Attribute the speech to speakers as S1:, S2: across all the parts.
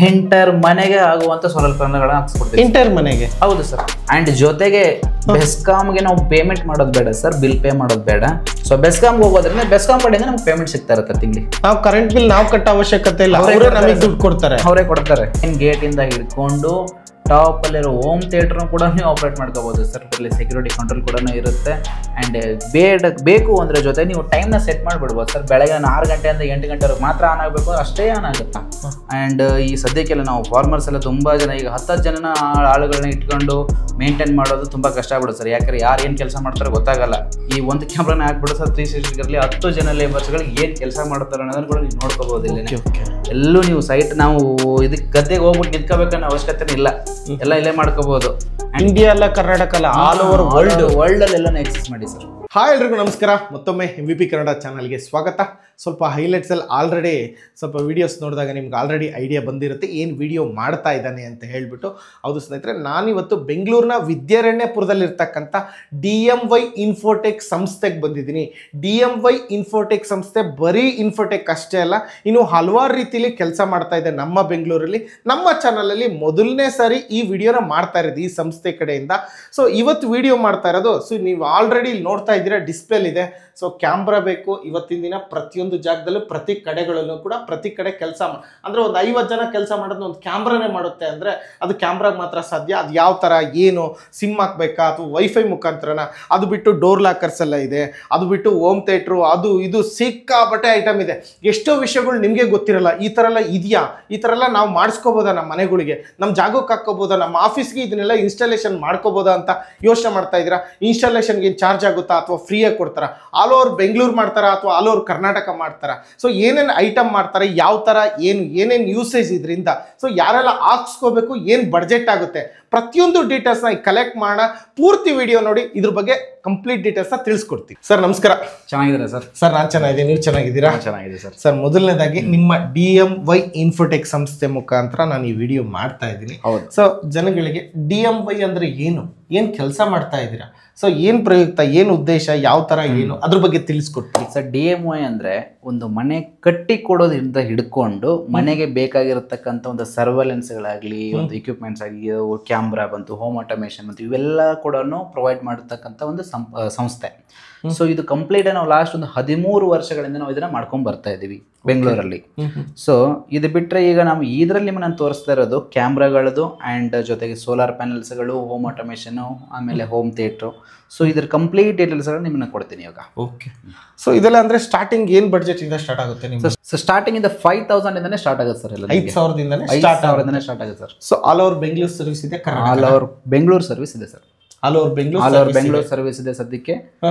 S1: Enter ಮನೆಗೆ ಆಗುವಂತ solar ಪ್ಯಾನಲ್ಗಳನ್ನ ಹಾಕ್ಸ್ಕೊಡ್ತೀವಿ.
S2: Enter ಮನೆಗೆ?
S1: ಹೌದು ಸರ್. ಅಂಡ್ ಜೊತೆಗೆ ಬೆಸ್ಕಾಮ್ಗೆ ನಾವು ಪೇಮೆಂಟ್ ಮಾಡೋದು ಬೇಡ ಸರ್, ಬಿಲ್ ಪೇ ಮಾಡೋದು ಬೇಡ. ಸೊ ಬೆಸ್ಕಾಮ್ಗೆ ಹೋಗೋದ್ರಿಂದ ಬೆಸ್ಕಾಮ್ ಕಡೆಯಿಂದ ನಮ್ಗೆ ಪೇಮೆಂಟ್ ಸಿಗ್ತಾ ಇರುತ್ತೆ ತಿಂಗಳಿಗೆ.
S2: ನಾವು ಕರೆಂಟ್ ಬಿಲ್ ನಾವು ಕಟ್ಟೋ ಅವಶ್ಯಕತೆ ಇಲ್ಲ, ಅವರೇ ನಮಗೆ ದುಡ್ಡು ಕೊಡ್ತಾರೆ.
S1: ಅವರೇ ಕೊಡ್ತಾರೆ. ಗೇಟ್ ಇಂದ ಹಿಡ್ಕೊಂಡು ಟಾಪ್ ಅಲ್ಲಿರೋ ಹೋಮ್ ಥಿಯೇಟರ್ ಕೂಡ ನೀವು ಆಪರೇಟ್ ಮಾಡ್ಕೋಬಹುದು ಸರ್. ಇಲ್ಲಿ ಸೆಕ್ಯೂರಿಟಿ ಕಂಟ್ರೋಲ್ ಕೂಡ ಇರುತ್ತೆ. ಅಂಡ್ ಬೇಕು ಅಂದ್ರೆ ಜೊತೆ ನೀವು ಟೈಮ್ನ ಸೆಟ್ ಮಾಡಿಬಿಡ್ಬೋದು ಸರ್. ಬೆಳಗ್ಗೆ 6 ಗಂಟೆಯಿಂದ 8 ಗಂಟೆವರೆಗೆ ಮಾತ್ರ ಆನ್ ಆಗಬೇಕು, ಅಷ್ಟೇ ಆನ್ ಆಗುತ್ತೆ. ಅಂಡ್ ಈ ಸದ್ಯಕ್ಕೆಲ್ಲ ನಾವು ಫಾರ್ಮರ್ಸ್ ಎಲ್ಲ ತುಂಬಾ ಜನ ಈಗ 10 ಜನನ ಆಳುಗಳನ್ನ ಇಟ್ಕೊಂಡು ಮೇಂಟೈನ್ ಮಾಡೋದು ತುಂಬಾ ಕಷ್ಟ ಆಗ್ಬಿಡುತ್ತೆ ಸರ್. ಯಾಕಂದ್ರೆ ಯಾರು ಏನು ಕೆಲಸ ಮಾಡ್ತಾರೆ ಗೊತ್ತಾಗಲ್ಲ. ಈ ಒಂದು ಕ್ಯಾಮ್ರಾನ ಹಾಕ್ಬಿಡು ಸರ್ 360 10 ಜನ ಲೇಬರ್ಸ್ಗಳಿಗೆ ಏನು ಕೆಲಸ ಮಾಡ್ತಾರೆ ಅನ್ನೋದನ್ನ ಕೂಡ ನೀವು ನೋಡ್ಕೋಬಹುದು. ಇಲ್ಲಿ ಎಲ್ಲೂ ನೀವು ಸೈಟ್ ನಾವು ಇದಕ್ಕೆ ಗದ್ದೆಗೆ ಹೋಗ್ಬಿಟ್ಟು ನಿಂತ್ಕೋಬೇಕನ್ನೋ ಅವಶ್ಯಕತೆ ಇಲ್ಲ, ಎಲ್ಲ ಇಲ್ಲೇ ಮಾಡ್ಕೋಬಹುದು.
S2: ಇಂಡಿಯಾ ಅಲ್ಲ, ಕರ್ನಾಟಕ ಅಲ್ಲ, ಆಲ್ ಓವರ್
S1: ವರ್ಲ್ಡ್ ಅಲ್ಲೆಲ್ಲ ಎಕ್ಸೆಸ್ ಮಾಡಿ ಸರ್.
S2: ಹಾಯ್ ಎಲ್ರಿಗೂ ನಮಸ್ಕಾರ. ಮತ್ತೊಮ್ಮೆ MVP ಕನ್ನಡ ಚಾನಲ್ಗೆ ಸ್ವಾಗತ. ಸ್ವಲ್ಪ ಹೈಲೈಟ್ಸಲ್ಲಿ ಆಲ್ರೆಡಿ ಸ್ವಲ್ಪ ವೀಡಿಯೋಸ್ ನೋಡಿದಾಗ ನಿಮ್ಗೆ ಆಲ್ರೆಡಿ ಐಡಿಯಾ ಬಂದಿರುತ್ತೆ ಏನು ವಿಡಿಯೋ ಮಾಡ್ತಾ ಇದ್ದಾನೆ ಅಂತ ಹೇಳಿಬಿಟ್ಟು. ಹೌದು ಸ್ನೇಹಿತರೆ, ನಾನಿವತ್ತು ಬೆಂಗಳೂರಿನ ವಿದ್ಯಾರಣ್ಯಪುರದಲ್ಲಿರ್ತಕ್ಕಂಥ DMY ಇನ್ಫೋಟೆಕ್ ಸಂಸ್ಥೆಗೆ ಬಂದಿದ್ದೀನಿ. DMY ಇನ್ಫೋಟೆಕ್ ಸಂಸ್ಥೆ ಬರೀ ಇನ್ಫೋಟೆಕ್ ಅಷ್ಟೇ ಅಲ್ಲ, ಇನ್ನು ಹಲವಾರು ರೀತಿಯಲ್ಲಿ ಕೆಲಸ ಮಾಡ್ತಾ ಇದೆ ನಮ್ಮ ಬೆಂಗಳೂರಲ್ಲಿ. ನಮ್ಮ ಚಾನಲಲ್ಲಿ ಮೊದಲನೇ ಸಾರಿ ಈ ವಿಡಿಯೋನ ಮಾಡ್ತಾ ಇರೋದು ಈ ಸಂಸ್ಥೆ ಕಡೆಯಿಂದ. ಸೊ ಇವತ್ತು ವಿಡಿಯೋ ಮಾಡ್ತಾ ಇರೋದು, ಸೊ ನೀವು ಆಲ್ರೆಡಿ ಇಲ್ಲಿ ನೋಡ್ತಾ ಇದ್ದೀರಾ ಡಿಸ್ಪ್ಲೇಲ್ ಇದೆ. ಸೊ ಕ್ಯಾಮ್ರಾ ಬೇಕು ಇವತ್ತಿನ ದಿನ. ಪ್ರತಿಯೊಂದು ಜಾಗದಲ್ಲೂ ಪ್ರತಿ ಕಡೆಗಳಲ್ಲೂ ಕೂಡ ಪ್ರತಿ ಕಡೆ ಕೆಲಸ ಅಂದರೆ ಒಂದು 50 ಜನ ಕೆಲಸ ಮಾಡೋದು ಒಂದು ಕ್ಯಾಮ್ರಾನೇ ಮಾಡುತ್ತೆ ಅಂದರೆ ಅದು ಕ್ಯಾಮ್ರಾಗೆ ಮಾತ್ರ ಸಾಧ್ಯ. ಅದು ಯಾವ ಥರ ಏನು ಸಿಮ್ ಹಾಕ್ಬೇಕಾ ಅಥವಾ ವೈಫೈ ಮುಖಾಂತರನ, ಅದು ಬಿಟ್ಟು ಡೋರ್ ಲಾಕರ್ಸ್ ಎಲ್ಲ ಇದೆ, ಅದು ಬಿಟ್ಟು ಹೋಮ್ ಥಿಯೇಟ್ರು, ಅದು ಇದು ಸಿಕ್ಕಾಪಟ್ಟೆ ಐಟಮ್ ಇದೆ. ಎಷ್ಟೋ ವಿಷಯಗಳು ನಿಮಗೆ ಗೊತ್ತಿರಲ್ಲ. ಈ ಥರ ಎಲ್ಲ ಇದೆಯಾ, ಈ ಥರ ಎಲ್ಲ ನಾವು ಮಾಡಿಸ್ಕೋಬೋದಾ, ನಮ್ಮ ಮನೆಗಳಿಗೆ ನಮ್ಮ ಜಾಗಕ್ಕೆ ಹಾಕ್ಕೋಬೋದಾ, ನಮ್ಮ ಆಫೀಸ್ಗೆ ಇದನ್ನೆಲ್ಲ ಇನ್ಸ್ಟಾಲೇಷನ್ ಮಾಡ್ಕೋಬೋದಾ ಅಂತ ಯೋಚನೆ ಮಾಡ್ತಾ ಇದ್ದೀರಾ. ಇನ್ಸ್ಟಾಲೇಷನ್ಗೆ ಚಾರ್ಜ್ ಆಗುತ್ತಾ ಅಥವಾ ಫ್ರೀಯಾಗಿ ಕೊಡ್ತಾರಾ? ಆಲ್ ಓವರ್ ಬೆಂಗಳೂರು ಮಾಡ್ತಾರಾ ಅಥವಾ ಆಲ್ ಓವರ್ ಕರ್ನಾಟಕ ಮಾಡ್ತಾರಾ? ಸೊ ಏನೇನು ಐಟಮ್ ಮಾಡ್ತಾರೆ, ಯಾವ ಥರ ಏನೇನು ಯೂಸೇಜ್ ಇದರಿಂದ, ಸೊ ಯಾರೆಲ್ಲ ಹಾಕ್ಸ್ಕೋಬೇಕು, ಏನು ಬಡ್ಜೆಟ್ ಆಗುತ್ತೆ, ಪ್ರತಿಯೊಂದು ಡೀಟೇಲ್ಸ್ನ ಕಲೆಕ್ಟ್ ಮಾಡೋಣ. ಪೂರ್ತಿ ವಿಡಿಯೋ ನೋಡಿ, ಇದ್ರ ಬಗ್ಗೆ ಕಂಪ್ಲೀಟ್ ಡೀಟೇಲ್ಸ್ನ ತಿಳಿಸ್ಕೊಡ್ತೀವಿ. ಸರ್ ನಮಸ್ಕಾರ.
S1: ಚೆನ್ನಾಗಿದ್ದೀರಾ ಸರ್?
S2: ಸರ್ ನಾನು ಚೆನ್ನಾಗಿದ್ದೀನಿ, ನೀವು ಚೆನ್ನಾಗಿದ್ದೀರಾ?
S1: ಚೆನ್ನಾಗಿದೆ ಸರ್.
S2: ಸರ್ ಮೊದಲನೇದಾಗಿ ನಿಮ್ಮ DMY ಇನ್ಫೋಟೆಕ್ ಸಂಸ್ಥೆ ಮುಖಾಂತರ ನಾನು ಈ ವಿಡಿಯೋ ಮಾಡ್ತಾ ಇದ್ದೀನಿ.
S1: ಹೌದು.
S2: ಸೊ ಜನಗಳಿಗೆ DMY ಅಂದ್ರೆ ಏನು ಕೆಲಸ ಮಾಡ್ತಾ ಇದ್ದೀರಾ, ಸೊ ಏನು ಪ್ರಯುಕ್ತ, ಏನು ಉದ್ದೇಶ, ಯಾವ ಥರ ಏನು, ಅದ್ರ ಬಗ್ಗೆ ತಿಳಿಸ್ಕೊಡ್ತೀವಿ
S1: ಸರ್. DMY ಅಂದರೆ ಒಂದು ಮನೆ ಕಟ್ಟಿ ಕೊಡೋದ್ರಿಂದ ಹಿಡ್ಕೊಂಡು ಮನೆಗೆ ಬೇಕಾಗಿರತಕ್ಕಂಥ ಒಂದು ಸರ್ವೆಲೆನ್ಸ್ಗಳಾಗಲಿ, ಒಂದು ಇಕ್ವಿಪ್ಮೆಂಟ್ಸ್ ಆಗಲಿ, ಕ್ಯಾಮ್ರಾ ಬಂತು, ಹೋಮ್ ಆಟೋಮೇಷನ್ ಬಂತು, ಇವೆಲ್ಲ ಕೂಡ ಪ್ರೊವೈಡ್ ಮಾಡತಕ್ಕಂಥ ಒಂದು ಸಂಸ್ಥೆ. ಸೊ ಇದು ಕಂಪ್ಲೀಟ್ ನಾವು ಲಾಸ್ಟ್ ಒಂದು 13 ವರ್ಷಗಳಿಂದ ನಾವು ಇದನ್ನ ಮಾಡ್ಕೊಂಡು ಬರ್ತಾ ಇದ್ದೀವಿ ಬೆಂಗಳೂರಲ್ಲಿ. ಸೊ ಇದು ಬಿಟ್ಟರೆ ಈಗ ನಾವು ಇದರಲ್ಲಿ ನಾನು ತೋರಿಸ್ತಾ ಇರೋದು ಕ್ಯಾಮ್ರಾಗಳದು ಆ್ಯಂಡ್ ಜೊತೆಗೆ ಸೋಲಾರ್ ಪ್ಯಾನಲ್ಸ್ಗಳು, ಹೋಮ್ ಆಟೋಮೇಷನು, ಆಮೇಲೆ ಹೋಮ್ ಥಿಯೇಟ್ರು. ಸೊ ಇದ್ರ ಕಂಪ್ಲೀಟ್ ಡೀಟೇಲ್ಸ್ಗಳನ್ನ ನಿಮ್ಮನ್ನ ಕೊಡ್ತೀನಿ ಇವಾಗ.
S2: ಓಕೆ. ಸೊ ಇದೆಲ್ಲ ಅಂದರೆ ಸ್ಟಾರ್ಟಿಂಗ್ ಏನು ಬಡ್ಜೆಟ್ ಇಂದ ಸ್ಟಾರ್ಟ್ ಆಗುತ್ತೆ ನಿಮ್ಗೆ?
S1: ಸೊ ಸ್ಟಾರ್ಟಿಂಗ್ ಇಂದ 5,000 ಇಂದನೇ ಸ್ಟಾರ್ಟ್ ಆಗುತ್ತೆ ಸರ್. ಎಲ್ಲ
S2: 5,000
S1: 5,000 ಸ್ಟಾರ್ಟ್ ಆಗುತ್ತೆ sir.
S2: So all over Bengaluru service ಇದೆ?
S1: ಆಲ್ ಓವರ್ ಬೆಂಗಳೂರು ಸರ್ವಿಸ್ ಇದೆ sir.
S2: All over Bengaluru
S1: service ಇದೆ ಸದ್ಯಕ್ಕೆ.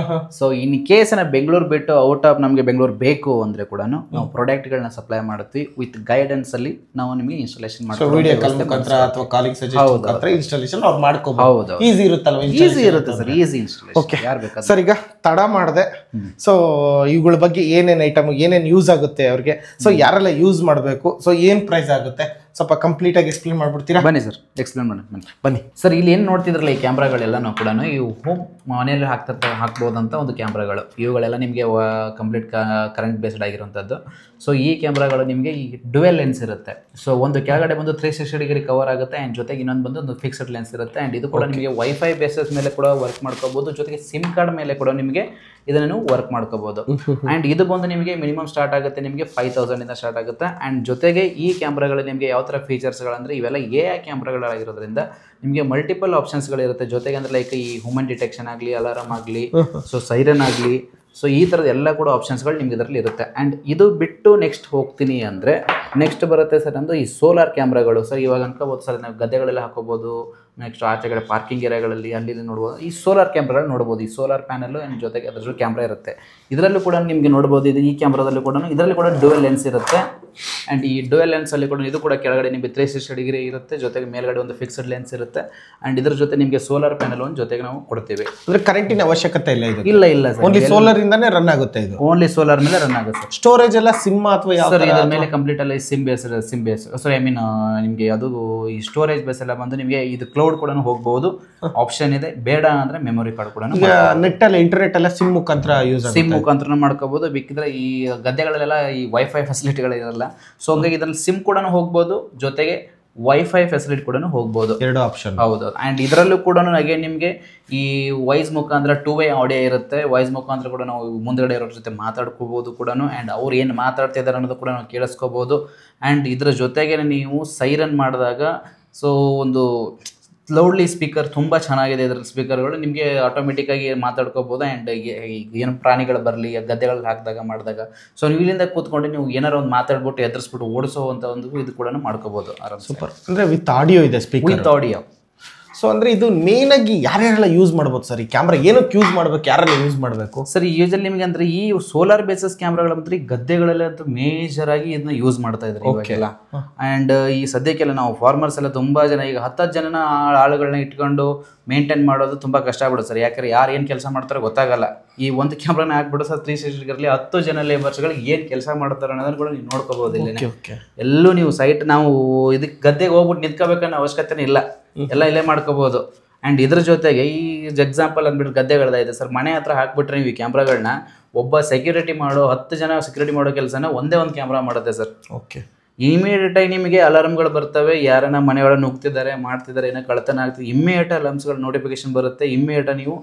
S1: ಸೊ ಇನ್ ಕೇಸ್ ಬೆಂಗಳೂರು ಬಿಟ್ಟು ಔಟ್ ಆಫ್ ನಮಗೆ ಬೆಂಗಳೂರು ಬೇಕು ಅಂದ್ರೆ ಕೂಡ ನಾವು ಪ್ರಾಡಕ್ಟ್ಗಳನ್ನ ಸಪ್ಲೈ ಮಾಡ್ತೀವಿ. ವಿತ್ ಗೈಡೆನ್ಸ್ ಅಲ್ಲಿ ನಾವು ನಿಮಗೆ ಇನ್ಸ್ಟಾಲೇಷನ್
S2: ಮಾಡ್ತೀವಿ. ಈಸಿ ಇರುತ್ತಲ್ವಾ?
S1: ಈಸಿ ಇರುತ್ತೆ ಸರ್, ಈಸಿ ಇನ್ಸ್ಟಾಲೇಷನ್.
S2: ಸರ್ ಈಗ ತಡ ಮಾಡದೆ, ಸೊ ಇವುಗಳ ಬಗ್ಗೆ ಏನೇನು ಐಟಮ್, ಏನೇನು ಯೂಸ್ ಆಗುತ್ತೆ ಅವ್ರಿಗೆ, ಸೊ ಯಾರೆಲ್ಲ ಯೂಸ್ ಮಾಡಬೇಕು, ಸೊ ಏನು ಪ್ರೈಸ್ ಆಗುತ್ತೆ, ಸ್ವಲ್ಪ ಕಂಪ್ಲೀಟ್ ಆಗಿ ಎಕ್ಸ್ಪ್ಲೇನ್ ಮಾಡ್ಬಿಡ್ತೀರಾ?
S1: ಬನ್ನಿ ಸರ್, ಎಕ್ಸ್ಪ್ಲೇನ್ ಮಾಡಿ ಬನ್ನಿ ಸರ್. ಇಲ್ಲಿ ಏನು ನೋಡ್ತಿದ್ರಲ್ಲ ಈ ಕ್ಯಾಮ್ರಾಗಳೆಲ್ಲ ಕೂಡ ಇವು ಹೋಮ್ ಮನೆಯಲ್ಲಿ ಹಾಕ್ಬೋದಂತ ಒಂದು ಕ್ಯಾಮ್ರಾಗಳು. ಇವುಗಳೆಲ್ಲ ನಿಮಗೆ ಕಂಪ್ಲೀಟ್ ಕರೆಂಟ್ ಬೇಸ್ಡ್ ಆಗಿರುವಂಥದ್ದು. ಸೊ ಈ ಕ್ಯಾಮ್ರಾಗಳು ನಿಮಗೆ ಈ ಡ್ಯುವೆಲ್ ಲೆನ್ಸ್ ಇರುತ್ತೆ. ಸೊ ಒಂದು ಕೆಳಗಡೆ ಬಂದು 360 ಡಿಗ್ರಿ ಕವರ್ ಆಗುತ್ತೆ ಆ್ಯಂಡ್ ಜೊತೆಗೆ ಇನ್ನೊಂದು ಬಂದು ಒಂದು ಫಿಕ್ಸ್ಡ್ ಲೆನ್ಸ್ ಇರುತ್ತೆ. ಆ್ಯಂಡ್ ಇದು ಕೂಡ ನಿಮಗೆ ವೈಫೈ ಬೇಸಸ್ ಮೇಲೆ ಕೂಡ ವರ್ಕ್ ಮಾಡ್ಕೋಬಹುದು, ಜೊತೆಗೆ ಸಿಮ್ ಕಾರ್ಡ್ ಮೇಲೆ ಕೂಡ ನಿಮಗೆ ಇದನ್ನು ವರ್ಕ್ ಮಾಡ್ಕೋಬಹುದು. ಆ್ಯಂಡ್ ಇದು ಬಂದು ನಿಮಗೆ ಮಿನಿಮಮ್ ಸ್ಟಾರ್ಟ್ ಆಗುತ್ತೆ ನಿಮಗೆ 5,000 ಇಂದ ಸ್ಟಾರ್ಟ್ ಆಗುತ್ತೆ. ಆ್ಯಂಡ್ ಜೊತೆಗೆ ಈ ಕ್ಯಾಮ್ರಾಗಳು ನಿಮಗೆ ಯಾವ ಥರ ಫೀಚರ್ಸ್ಗಳಂದರೆ ಇವೆಲ್ಲ AI ಕ್ಯಾಮ್ರಾಗಳಾಗಿರೋದ್ರಿಂದ ನಿಮಗೆ ಮಲ್ಟಿಪಲ್ ಆಪ್ಷನ್ಸ್ಗಳಿರುತ್ತೆ. ಜೊತೆಗೆ ಅಂದರೆ ಲೈಕ್ ಈ ಹ್ಯೂಮನ್ ಡಿಟೆಕ್ಷನ್ ಆಗಲಿ, ಅಲಾರಮ್ ಆಗಲಿ, ಸೊ ಸೈರನ್ ಆಗಲಿ, ಸೊ ಈ ಥರದ ಎಲ್ಲ ಕೂಡ ಆಪ್ಷನ್ಸ್ಗಳು ನಿಮ್ಗೆ ಇದರಲ್ಲಿ ಇರುತ್ತೆ. ಆ್ಯಂಡ್ ಇದು ಬಿಟ್ಟು ನೆಕ್ಸ್ಟ್ ಹೋಗ್ತೀನಿ ಅಂದರೆ ನೆಕ್ಸ್ಟ್ ಬರುತ್ತೆ ಸರ್ ನಮ್ಮದು ಈ ಸೋಲಾರ್ ಕ್ಯಾಮ್ರಾಗಳು. ಸರ್ ಇವಾಗ ಅನ್ಕೋಬೋದು ಸರ್ ನಾವು ಗದ್ದೆಗಳೆಲ್ಲ ಹಾಕೋಬೋದು, ನೆಕ್ಸ್ಟ್ ಆಚೆಗಡೆ ಪಾರ್ಕಿಂಗ್ ಏರಿಯಾಗಳಲ್ಲಿ ಅಲ್ಲಿ ನೋಡ್ಬೋದು ಈ ಸೋಲಾರ್ ಕ್ಯಾಮ್ರಾಗಳು ನೋಡ್ಬೋದು. ಈ ಸೋಲಾರ್ ಪ್ಯಾನಲ್ಲು ಆ್ಯಂಡ್ ಜೊತೆಗೆ ಅದ್ರ ಜೊತೆ ಕ್ಯಾಮ್ರಾ ಇರುತ್ತೆ. ಇದರಲ್ಲೂ ಕೂಡ ನಿಮಗೆ ನೋಡ್ಬೋದು, ಇದು ಈ ಕ್ಯಾಮ್ರಾದಲ್ಲೂ ಕೂಡ ಇದರಲ್ಲಿ ಕೂಡ ಡ್ಯುವೆಲ್ ಲೆನ್ಸ್ ಇರುತ್ತೆ. ಆ್ಯಂಡ್ ಈ ಡ್ಯುವೆಲ್ ಲೆನ್ಸಲ್ಲಿ ಕೂಡ ಇದು ಕೂಡ ಕೆಳಗಡೆ ನಿಮಗೆ 360 ಡಿಗ್ರಿ ಇರುತ್ತೆ, ಜೊತೆಗೆ ಮೇಲ್ಗಡೆ ಒಂದು ಫಿಕ್ಸ್ಡ್ ಲೆನ್ಸ್ ಇರುತ್ತೆ. ಆ್ಯಂಡ್ ಇದ್ರ ಜೊತೆ ನಿಮಗೆ ಸೋಲಾರ್ ಪ್ಯಾನಲ್ ಒಂದು ಜೊತೆಗೆ ನಾವು ಕೊಡ್ತೀವಿ.
S2: ಅಂದರೆ ಕರೆಂಟಿನ ಅವಶ್ಯಕತೆ ಇಲ್ಲ ಇದು?
S1: ಇಲ್ಲ ಸರ್,
S2: ಓನ್ಲಿ ಸೋಲಾರ್ ಇಂದಾನೆ ರನ್ ಆಗುತ್ತೆ ಇದು?
S1: ಓನ್ಲಿ ಸೋಲಾರ್ ಮೇಲೆ ರನ್ ಆಗುತ್ತೆ.
S2: ಸ್ಟೋರೇಜ್ ಎಲ್ಲ ಸಿಮ್ ಅಥವಾ ಯಾವ
S1: ಸರ್ ಇದ್ರ ಮೇಲೆ ಕಂಪ್ಲೀಟ್ ಎಲ್ಲ sim base sorry I mean ನಿಮಗೆ ಅದು ಈ ಸ್ಟೋರೇಜ್ ಬೇಸ್ ಎಲ್ಲ ಬಂದು ನಿಮಗೆ ಇದು ಕ್ಲೌಡ್ ಕೂಡ ಹೋಗ್ಬೋದು, ಆಪ್ಷನ್ ಇದೆ. ಬೇಡ ಅಂದ್ರೆ ಮೆಮೊರಿ ಕಾರ್ಡ್ ಕೂಡ
S2: ಈಗ ನೆಟ್ ಅಲ್ಲಿ ಇಂಟರ್ನೆಟ್ ಎಲ್ಲ ಸಿಮ್ ಮುಖಾಂತರ ಯೂಸ್
S1: ಸಿಮ್ ಮುಖಾಂತರ ಮಾಡ್ಕೋಬಹುದು. ಬೇಕಿದ್ರೆ ಈ ಗದ್ದೆಗಳಲ್ಲೆಲ್ಲ ಈ ವೈಫೈ ಫೆಸಿಲಿಟಿಗಳು ಇರಲ್ಲ, ಸೊ ಹಂಗಾಗಿ ಇದ್ರಲ್ಲಿ ಸಿಮ್ ಕೂಡ ಹೋಗ್ಬೋದು, ಜೊತೆಗೆ ವೈಫೈ ಫೆಸಿಲಿಟಿ ಕೂಡ ಹೋಗ್ಬೋದು.
S2: 2 ಆಪ್ಷನ್.
S1: ಹೌದು. ಆ್ಯಂಡ್ ಇದರಲ್ಲೂ ಕೂಡ ಅಗೇನ್ ನಿಮಗೆ ಈ ವಾಯ್ಸ್ ಮುಖಾಂತರ 2-way ಆಡಿಯೋ ಇರುತ್ತೆ. ವಾಯ್ಸ್ ಮುಖಾಂತರ ಕೂಡ ನಾವು ಮುಂದ್ಗಡೆ ಇರೋರ ಜೊತೆ ಮಾತಾಡ್ಕೋಬಹುದು ಕೂಡ, ಆ್ಯಂಡ್ ಅವ್ರು ಏನು ಮಾತಾಡ್ತಿದ್ದಾರೆ ಅನ್ನೋದು ಕೂಡ ನಾವು ಕೇಳಿಸ್ಕೋಬಹುದು. ಆ್ಯಂಡ್ ಇದ್ರ ಜೊತೆಗೆ ನೀವು ಸೈರನ್ ಮಾಡಿದಾಗ ಸೊ ಒಂದು ಲೌಡ್ಲಿ ಸ್ಪೀಕರ್ ತುಂಬ ಚೆನ್ನಾಗಿದೆ ಇದರಲ್ಲಿ ಸ್ಪೀಕರ್ಗಳು, ನಿಮಗೆ ಆಟೋಮೆಟಿಕ್ಕಾಗಿ ಮಾತಾಡ್ಕೋಬೋದು. ಆ್ಯಂಡ್ ಏನು ಪ್ರಾಣಿಗಳು ಬರಲಿ ಗದ್ದೆಗಳಲ್ಲಿ ಹಾಕಿದಾಗ ಮಾಡಿದಾಗ ಸೊ ನೀವು ಇಲ್ಲಿಂದ ಕೂತ್ಕೊಂಡು ನೀವು ಏನಾರು ಒಂದು ಮಾತಾಡ್ಬಿಟ್ಟು ಎದುರಿಸ್ಬಿಟ್ಟು ಓಡಿಸೋವಂಥ ಒಂದು ಇದು ಕೂಡ ಮಾಡ್ಕೋಬೋದು ಆರಾಮ್.
S2: ಸೂಪರ್. ಅಂದರೆ ವಿತ್ ಆಡಿಯೋ ಇದೆ, ಸ್ಪೀಕರ್
S1: ವಿತ್ ಆಡಿಯೋ.
S2: ಸೊ ಅಂದರೆ ಇದು ಮೇನಾಗಿ ಯಾರ್ಯಾರೆಲ್ಲ ಯೂಸ್ ಮಾಡ್ಬೋದು ಸರ್? ಈ ಕ್ಯಾಮ್ರಾ ಏನಕ್ಕೆ ಯೂಸ್ ಮಾಡಬೇಕು, ಯಾರೆಲ್ಲ ಯೂಸ್ ಮಾಡಬೇಕು
S1: ಸರ್? ಯೂಶಲಿ ನಿಮಗೆ ಅಂದರೆ ಈ ಸೋಲಾರ್ ಬೇಸಸ್ ಕ್ಯಾಮ್ರಾಗಳ ಮಾತ್ರ ಗದ್ದೆಗಳಲ್ಲಿ ಅಂತೂ ಮೇಜರ್ ಆಗಿ ಇದನ್ನ ಯೂಸ್ ಮಾಡ್ತಾ ಇದ್ದಾರೆ ಇವಾಗೆಲ್ಲ. ಆ್ಯಂಡ್ ಈ ಸದ್ಯಕ್ಕೆಲ್ಲ ನಾವು ಫಾರ್ಮರ್ಸ್ ಎಲ್ಲ ತುಂಬ ಜನ ಈಗ 10 ಜನನ ಆಳುಗಳನ್ನ ಇಟ್ಕೊಂಡು ಮೇಂಟೈನ್ ಮಾಡೋದು ತುಂಬ ಕಷ್ಟ ಆಗ್ಬಿಡುತ್ತೆ ಸರ್. ಯಾಕಂದ್ರೆ ಯಾರು ಏನು ಕೆಲಸ ಮಾಡ್ತಾರೋ ಗೊತ್ತಾಗಲ್ಲ. ಈ ಒಂದು ಕ್ಯಾಮ್ರಾನ ಹಾಕ್ಬಿಟ್ಟು ಸರ್ 360 10 ಜನ ಲೇಬರ್ಸ್ಗಳಿಗೆ ಏನು ಕೆಲಸ ಮಾಡ್ತಾರೆ ಅನ್ನೋದನ್ನ ಕೂಡ ನೀವು ನೋಡ್ಕೋಬೋದು. ಇಲ್ಲಿ ಎಲ್ಲೂ ನೀವು ಸೈಟ್ ನಾವು ಇದಕ್ಕೆ ಗದ್ದೆಗೆ ಹೋಗ್ಬಿಟ್ಟು ನಿಂತ್ಕೋಬೇಕನ್ನೋ ಅವಶ್ಯಕತೆನೇ ಇಲ್ಲ, ಎಲ್ಲ ಇಲ್ಲೇ ಮಾಡ್ಕೋಬೋದು. ಆ್ಯಂಡ್ ಇದ್ರ ಜೊತೆಗೆ ಈ ಎಕ್ಸಾಂಪಲ್ ಅಂದ್ಬಿಟ್ಟು ಗದ್ದೆಗಳದಾಯಿದೆ ಸರ್, ಮನೆ ಹತ್ರ ಹಾಕ್ಬಿಟ್ರೆ ನೀವು ಈ ಕ್ಯಾಮ್ರಾಗಳನ್ನ ಒಬ್ಬ ಸೆಕ್ಯೂರಿಟಿ ಮಾಡೋ 10 ಜನ ಸೆಕ್ಯೂರಿಟಿ ಮಾಡೋ ಕೆಲಸನ ಒಂದೇ ಒಂದು ಕ್ಯಾಮ್ರಾ ಮಾಡುತ್ತೆ ಸರ್.
S2: ಓಕೆ.
S1: ಇಮಿಡಿಯೇಟಾಗಿ ನಿಮಗೆ ಅಲಾರ್ಮ್ಗಳು ಬರ್ತವೆ, ಯಾರನ್ನ ಮನೆಯೊಳಗೆ ನುಗ್ತಿದ್ದಾರೆ ಮಾಡ್ತಿದ್ದಾರೆ, ಏನೋ ಕಳ್ತನ ಆಗ್ತದೆ, ಇಮ್ಮಿಡಿಯೇಟ್ ಅಲಾರ್ಮ್ಸ್ಗಳು ನೋಟಿಫಿಕೇಶನ್ ಬರುತ್ತೆ, ಇಮ್ಮಿಡಿಯೇಟಾಗಿ ನೀವು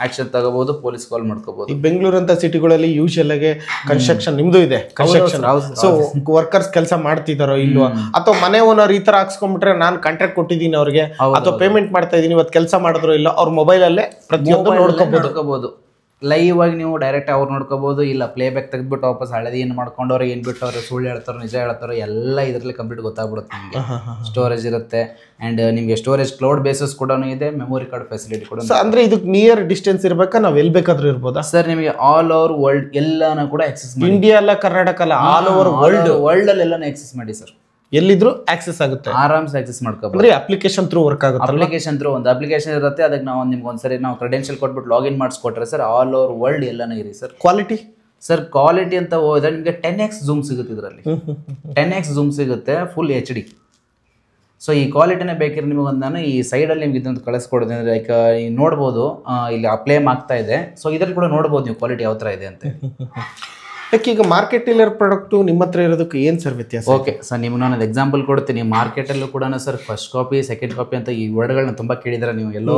S1: ಆಕ್ಷನ್ ತಗೋಬಹುದು, ಪೊಲೀಸ್ ಕಾಲ್ ಮಾಡ್ಕೋಬಹುದು.
S2: ಈ ಬೆಂಗಳೂರು ಅಂತ ಸಿಟಿಗಳಲ್ಲಿ ಯೂಶಲ್ ಆಗಿ ಕನ್ಸ್ಟ್ರಕ್ಷನ್ ನಿಮ್ದು ಇದೆ, ಕನ್ಸ್ಟ್ರಕ್ಷನ್. ಸೊ ವರ್ಕರ್ಸ್ ಕೆಲಸ ಮಾಡ್ತಿದಾರೋ ಇಲ್ವಾ, ಅಥವಾ ಮನೆ ಓನರ್ ಈ ತರ ಹಾಕ್ಸ್ಕೊಂಡ್ಬಿಟ್ರೆ ನಾನು ಕಾಂಟ್ರಾಕ್ಟ್ ಕೊಟ್ಟಿದ್ದೀನಿ ಅವ್ರಿಗೆ ಅಥವಾ ಪೇಮೆಂಟ್ ಮಾಡ್ತಾ ಇದೀನಿ ಇವತ್ತು ಕೆಲಸ ಮಾಡಿದ್ರು ಇಲ್ಲ, ಅವ್ರ ಮೊಬೈಲ್ ಅಲ್ಲೇ ಪ್ರತಿಯೊಂದು ನೋಡ್ಕೋಬಹುದು.
S1: ಲೈವ್ ಆಗಿ ನೀವು ಡೈರೆಕ್ಟ್ ಅವ್ರು ನೋಡ್ಕೋಬಹುದು. ಇಲ್ಲ ಪ್ಲೇ ಬ್ಯಾಕ್ ತೆಗೆದ್ಬಿಟ್ಟು ವಾಪಸ್ ಹಳದಿ ಏನು ಮಾಡ್ಕೊಂಡವ್ರು ಏನು ಬಿಟ್ಟವ್ರು ಸುಳ್ಳು ಹೇಳ್ತಾರೋ ನಿಜ ಹೇಳ್ತಾರೋ ಎಲ್ಲ ಇದರಲ್ಲಿ ಕಂಪ್ಲೀಟ್ ಗೊತ್ತಾಗ್ಬಿಡುತ್ತೆ ನಿಮಗೆ. ಸ್ಟೋರೇಜ್ ಇರುತ್ತೆ ಆ್ಯಂಡ್ ನಿಮಗೆ ಸ್ಟೋರೇಜ್ ಕ್ಲೌಡ್ ಬೇಸಸ್ ಕೂಡ ಇದೆ, ಮೆಮೊರಿ ಕಾರ್ಡ್ ಫೆಸಿಲಿಟಿ ಕೂಡ.
S2: ಅಂದ್ರೆ ಇದಕ್ಕೆ ನಿಯರ್ ಡಿಸ್ಟೆನ್ಸ್ ಇರಬೇಕಾ, ನಾವು ಎಲ್ಲಿ ಬೇಕಾದ್ರೂ ಇರ್ಬೋದಾ
S1: ಸರ್? ನಿಮಗೆ ಆಲ್ ಓವರ್ ವರ್ಲ್ಡ್ ಎಲ್ಲಾನು ಕೂಡ ಆಕ್ಸೆಸ್ ಮಾಡಿ,
S2: ಇಂಡಿಯಾ ಅಲ್ಲ ಕರ್ನಾಟಕ ಅಲ್ಲ, ಆಲ್ ಓವರ್
S1: ವರ್ಲ್ಡ್ ಅಲ್ಲಿ ಎಲ್ಲಾನು ಆಕ್ಸೆಸ್ ಮಾಡಿ ಸರ್.
S2: ಎಲ್ಲಿದ್ರು ಆಕ್ಸೆಸ್ ಆಗುತ್ತೆ,
S1: ಆರಾಮ್ಸ್ ಆಕ್ಸೆಸ್ ಮಾಡ್ಕೋಬಹುದು.
S2: ಅಂದ್ರೆ ಅಪ್ಲಿಕೇಶನ್ ಥ್ರೂ ವರ್ಕ್ ಆಗುತ್ತೆ.
S1: ಅಪ್ಲಿಕೇಶನ್ ಥ್ರೂ ಒಂದು ಅಪ್ಲಿಕೇಶನ್ ಇರುತ್ತೆ, ಅದಕ್ಕೆ ನಾವು ನಿಮ್ಗೆ ಒಂದ್ಸರಿ ನಾವು ಕ್ರೆಡೆನ್ಷಿಯಲ್ ಕೊಟ್ಬಿಟ್ಟು ಲಾಗಿನ್ ಮಾಡಿಸ್ಕೊಟ್ರೆ ಸರ್ ಆಲ್ ಓವರ್ ವರ್ಲ್ಡ್ ಎಲ್ಲಾನು ಇರಿ ಸರ್.
S2: ಕ್ವಾಲಿಟಿ
S1: ಸರ್ ಕ್ವಾಲಿಟಿ ಅಂತ ಹೋದ್ರೆ ನಿಮಗೆ 10x ಝೂಮ್ ಸಿಗುತ್ತೆ ಇದರಲ್ಲಿ, 10x ಝೂಮ್ ಸಿಗುತ್ತೆ, ಫುಲ್ HD. ಸೊ ಈ ಕ್ವಾಲಿಟಿನೇ ಬೇಕಿದ್ರೆ ನಿಮಗೆ ಒಂದು ನಾನು ಈ ಸೈಡಲ್ಲಿ ನಿಮ್ಗೆ ಇದೊಂದು ಕಳಿಸ್ಕೊಡ್ತೀನಿ. ಲೈಕ್ ನೋಡ್ಬೋದು ಇಲ್ಲಿ ಅಪ್ಲೈ ಆಗ್ತಾ ಇದೆ, ಸೊ ಇದರಲ್ಲಿ ಕೂಡ ನೋಡ್ಬೋದು ನೀವು ಕ್ವಾಲಿಟಿ ಯಾವ ಥರ ಇದೆ ಅಂತ.
S2: ಈಗ ಮಾರ್ಕೆಟ್ ಇಲ್ಲರ್ ಪ್ರಾಡಕ್ಟು ನಿಮ್ಮ ಹತ್ರ ಇರೋದಕ್ಕೆ ಏನು ಸರ್ ವ್ಯತ್ಯಾಸ?
S1: ಓಕೆ ಸರ್, ನಿಮ್ಗೆ ನಾನು ಎಕ್ಸಾಂಪಲ್ ಕೊಡ್ತೀನಿ. ಮಾರ್ಕೆಟಲ್ಲೂ ಕೂಡ sir first copy second copy ಅಂತ ಈ ವರ್ಡ್ಗಳನ್ನ ತುಂಬ ಕೇಳಿದ್ರೆ ನೀವು ಎಲ್ಲೋ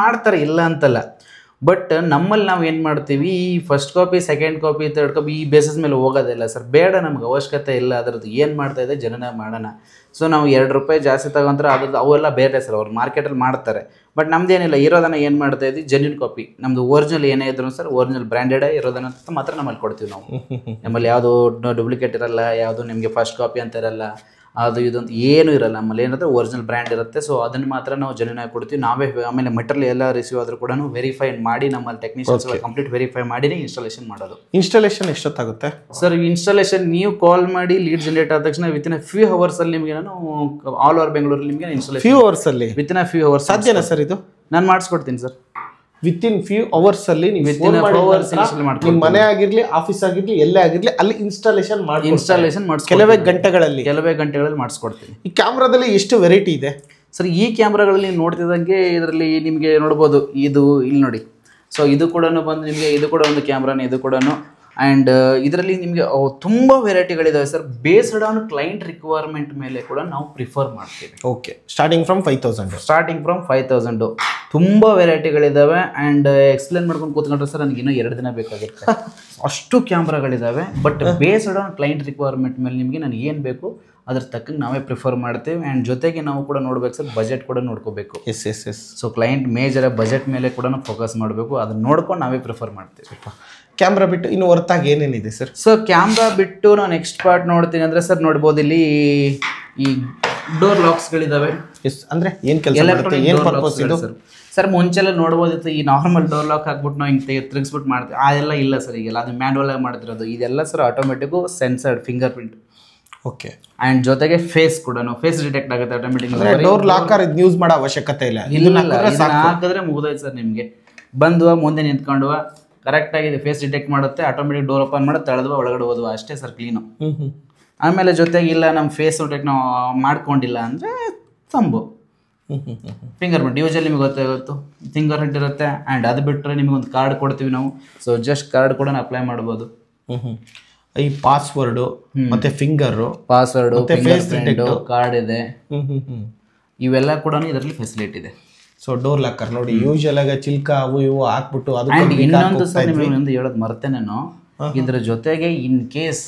S1: ಮಾಡ್ತಾರೆ, ಇಲ್ಲ ಅಂತಲ್ಲ. ಬಟ್ ನಮ್ಮಲ್ಲಿ ನಾವು ಏನು ಮಾಡ್ತೀವಿ, ಈ first copy second copy third copy ಈ ಬೇಸಿಸ್ ಮೇಲೆ ಹೋಗೋದಿಲ್ಲ ಸರ್. ಬೇಡ, ನಮ್ಗೆ ಅವಶ್ಯಕತೆ ಇಲ್ಲ ಅದರದ್ದು. ಏನು ಮಾಡ್ತಾ ಇದೆ ಜನನ ಮಾಡೋಣ. ಸೊ ನಾವು ₹2 ಜಾಸ್ತಿ ತಗೊಂಡ್ರೆ ಅದು ಅವೆಲ್ಲ ಬೇರೆ ಸರ್, ಅವ್ರು ಮಾರ್ಕೆಟಲ್ಲಿ ಮಾಡ್ತಾರೆ. ಬಟ್ ನಮ್ದೇನಿಲ್ಲ, ಇರೋದನ್ನ ಏನು ಮಾಡ್ತಾ ಇದ್ವಿ, ಜೆನ್ಯೂನ್ ಕಾಪಿ. ನಮ್ಮದು ಒರಿಜಿನಲ್ ಏನೇ ಇದ್ರು ಸರ್ ಒರಿಜಿನಲ್ ಬ್ರ್ಯಾಂಡೆಡೇ ಇರೋದನ್ನ ಮಾತ್ರ ನಮ್ಮಲ್ಲಿ ಕೊಡ್ತೀವಿ ನಾವು. ನಮ್ಮಲ್ಲಿ ಯಾವುದು ಡೂಪ್ಲಿಕೇಟ್ ಇರಲ್ಲ, ಯಾವುದು ನಿಮಗೆ ಫಸ್ಟ್ ಕಾಪಿ ಅಂತ ಇರಲ್ಲ, ಅದು ಇದಂತ ಏನೂ ಇರಲ್ಲ. ನಮ್ಮಲ್ಲಿ ಏನಿರುತ್ತೆ ಒರಿಜಿನಲ್ ಬ್ರ್ಯಾಂಡ್ ಇರುತ್ತೆ. ಸೊ ಅದನ್ನು ಮಾತ್ರ ನಾವು ಜೆನ್ಯೂನ್ ಆಗಿ ಕೊಡ್ತೀವಿ ನಾವೇ. ಆಮೇಲೆ ಮೆಟೀರಿಯಲ್ ಎಲ್ಲ ರಿಸೀವ್ ಆದರೂ ಕೂಡ ವೆರಿಫೈ ಮಾಡಿ ನಮ್ಮಲ್ಲಿ ಟೆಕ್ನಿಷಿಯನ್ಸ್ ಎಲ್ಲ ಕಂಪ್ಲೀಟ್ ವೆರಿಫೈ ಮಾಡಿನೇ ಇನ್ಸ್ಟಾಲೇಷನ್ ಮಾಡೋದು.
S2: ಇನ್ಸ್ಟಾಲೇಷನ್ ಎಷ್ಟೊತ್ತಾಗುತ್ತೆ
S1: ಸರ್? ಇನ್ಸ್ಟಾಲೇಷನ್ ನೀವು ಕಾಲ್ ಮಾಡಿ ಲೀಡ್ ಜನರೇಟ್ ಆದ ತಕ್ಷಣ ವಿತಿನ್ ಫ್ಯೂ ಅವರ್ಸಲ್ಲಿ ನಿಮಗೆ ನಾನು ಆಲ್ ಓವರ್ ಬೆಂಗಳೂರಲ್ಲಿ ನಿಮಗೆ ಇನ್ಸ್ಟಾಲೇಷನ್
S2: ಫ್ಯೂ ಅವರ್ಸಲ್ಲಿ
S1: ವಿತಿನ್ ಫ್ಯೂ ಅವರ್ಸ್
S2: ಸಾಧ್ಯನಾ ಸರ್? ಇದು
S1: ನಾನು ಮಾಡಿಸ್ಕೊಡ್ತೀನಿ ಸರ್.
S2: ವಿತಿನ್ ಫ್ಯೂ ಅವರ್ಸ್ ಅಲ್ಲಿ ನಿಮ್ಮ ಮನೆ ಆಗಿರ್ಲಿ ಆಫೀಸ್ ಆಗಿರ್ಲಿ ಎಲ್ಲೇ ಆಗಿರ್ಲಿ ಅಲ್ಲಿ ಇನ್ಸ್ಟಾಲೇಷನ್ ಮಾಡಿ ಕೆಲವೇ ಗಂಟೆಗಳಲ್ಲಿ
S1: ಮಾಡಿಸ್ಕೊಡ್ತೀನಿ.
S2: ಈ ಕ್ಯಾಮ್ರಾದಲ್ಲಿ ಎಷ್ಟು ವೆರೈಟಿ ಇದೆ
S1: ಸರ್? ಈ ಕ್ಯಾಮ್ರಾಗಳಲ್ಲಿ ನೀವು ನೋಡ್ತಿದ್ದಂಗೆ ಇದರಲ್ಲಿ ನಿಮಗೆ ನೋಡ್ಬೋದು, ಇದು ಇಲ್ಲಿ ನೋಡಿ. ಸೊ ಇದು ಕೂಡ ಬಂದು ನಿಮಗೆ ಇದು ಕೂಡ ಒಂದು ಕ್ಯಾಮ್ರಾನೇ, ಇದು ಕೂಡ. ಆ್ಯಂಡ್ ಇದರಲ್ಲಿ ನಿಮಗೆ ತುಂಬ ವೆರೈಟಿಗಳಿದಾವೆ sir. Based on client requirement ಮೇಲೆ ಕೂಡ ನಾವು ಪ್ರಿಫರ್ ಮಾಡ್ತೀವಿ.
S2: ಓಕೆ, ಸ್ಟಾರ್ಟಿಂಗ್ ಫ್ರಮ್ 5,000
S1: ತುಂಬ ವೆರೈಟಿಗಳಿದ್ದಾವೆ. ಆ್ಯಂಡ್ ಎಕ್ಸ್ಪ್ಲೇನ್ ಮಾಡ್ಕೊಂಡು ಕೂತ್ಕೊಂಡ್ರೆ ಸರ್ ನನಗೆ ಇನ್ನೂ 2 ದಿನ ಬೇಕಾಗುತ್ತೆ, ಅಷ್ಟು ಕ್ಯಾಮ್ರಾಗಳಿದ್ದಾವೆ. But based on client requirement ಮೇಲೆ ನಿಮಗೆ ನನಗೆ ಏನು ಬೇಕು ಅದ್ರ ತಕ್ಕಂಗೆ ನಾವೇ ಪ್ರಿಫರ್ ಮಾಡ್ತೀವಿ. ಆ್ಯಂಡ್ ಜೊತೆಗೆ ನಾವು ಕೂಡ ನೋಡ್ಬೇಕು ಸರ್, ಬಜೆಟ್ ಕೂಡ ನೋಡ್ಕೋಬೇಕು.
S2: Yes.
S1: So client major budget ಮೇಲೆ ಕೂಡ ಫೋಕಸ್ ಮಾಡಬೇಕು, ಅದನ್ನ ನೋಡ್ಕೊಂಡು ನಾವೇ ಪ್ರಿಫರ್ ಮಾಡ್ತೀವಿ.
S2: ಕ್ಯಾಮ್ರಾ ಬಿಟ್ಟು ಇನ್ನು ಹೊರತಾಗಿ ಏನೇನಿದೆ ಸರ್?
S1: ಸೊ ಕ್ಯಾಮ್ರಾ ಬಿಟ್ಟು ನಾನು ನೆಕ್ಸ್ಟ್ ಪಾರ್ಟ್ ನೋಡ್ತೀನಿ ಅಂದರೆ ಸರ್ ನೋಡ್ಬೋದು ಇಲ್ಲಿ ಈ ಡೋರ್ ಲಾಕ್ಸ್ಗಳಿದ್ದಾವೆ.
S2: ಎಸ್, ಅಂದರೆ ಏನು ಕೆಲಸ ಮಾಡುತ್ತೆ, ಏನು ಪರ್ಪಸ್ ಇದು
S1: ಸರ್? ಮುಂಚೆಲ್ಲ ನೋಡ್ಬೋದಿತ್ತು, ಈ ನಾರ್ಮಲ್ ಡೋರ್ ಲಾಕ್ ಹಾಕ್ಬಿಟ್ಟು ನಾವು ಹಿಂಗೆ ತಿರುಗಿಸ್ಬಿಟ್ಟು ಮಾಡ್ತೀವಿ, ಅದೆಲ್ಲ ಇಲ್ಲ ಸರ್ ಈಗೆಲ್ಲ. ಅದು ಮ್ಯಾನ್ಯಲ್ ಆಗಿ ಮಾಡ್ತಿರೋದು. ಇದೆಲ್ಲ sir automatic sensored fingerprint.
S2: Okay.
S1: And ಜೊತೆಗೆ ಫೇಸ್ ಕೂಡ ಫೇಸ್ ಡಿಟೆಕ್ಟ್ ಆಗುತ್ತೆ ಆಟೋಮೆಟಿಕ್.
S2: ಡೋರ್ ಲಾಕರ್ ಇದು ಯೂಸ್ ಮಾಡೋ ಅವಶ್ಯಕತೆ ಇಲ್ಲ,
S1: ಇದನ್ನ ಹಾಕಿದ್ರೆ ಮುಗಿದೋಯ್ತು ಸರ್. ನಿಮಗೆ ಬಂದುವ ಮುಂದೆ ನಿಂತ್ಕೊಂಡುವ ಕರೆಕ್ಟಾಗಿ ಇದು ಫೇಸ್ ಡಿಟೆಕ್ಟ್ ಮಾಡುತ್ತೆ, ಆಟೋಮೆಟಿಕ್ ಡೋರ್ ಓಪನ್ ಮಾಡೋದು, ತಳೆದುವ ಒಳಗಡೆ ಹೋದುವ, ಅಷ್ಟೇ ಸರ್ ಕ್ಲೀನು. ಆಮೇಲೆ ಜೊತೆಗೆ ಇಲ್ಲ ನಮ್ಮ ಫೇಸ್ ಡಿಟೆಕ್ಟ್ ನಾವು ಮಾಡ್ಕೊಂಡಿಲ್ಲ ಅಂದರೆ ತಂಬು ಫಿಂಗರ್ ಪ್ರಿಂಟ್ ಯೂಶಲಿ ನಿಮಗೆ ಗೊತ್ತು ಫಿಂಗರ್ ಪ್ರಿಂಟ್ ಇರುತ್ತೆ. ಆ್ಯಂಡ್ ಅದು ಬಿಟ್ಟರೆ ನಿಮಗೊಂದು ಕಾರ್ಡ್ ಕೊಡ್ತೀವಿ ನಾವು. ಸೊ ಜಸ್ಟ್ ಕಾರ್ಡ್ ಕೂಡ ಅಪ್ಲೈ ಮಾಡ್ಬೋದು.
S2: ಈ ಪಾಸ್ವರ್ಡು ಮತ್ತೆ finger,
S1: password, face print, card ಇದೆ, ಇವೆಲ್ಲ ಕೂಡ ಇದರಲ್ಲಿ ಫೆಸಿಲಿಟಿ ಇದೆ.
S2: ಸೊ ಡೋರ್ ಲಾಕರ್ ನೋಡಿ, ಯೂಶಲ್ ಆಗಿ ಚಿಲ್ಕ ಅವು ಇವು ಹಾಕ್ಬಿಟ್ಟು ಅದು.
S1: ಇನ್ನೊಂದು ಸರ್ ನಿಮಗೆ ಹೇಳೋದು ಮರ್ತೇನೇನೋ, ಇದ್ರ ಜೊತೆಗೆ ಇನ್ ಕೇಸ್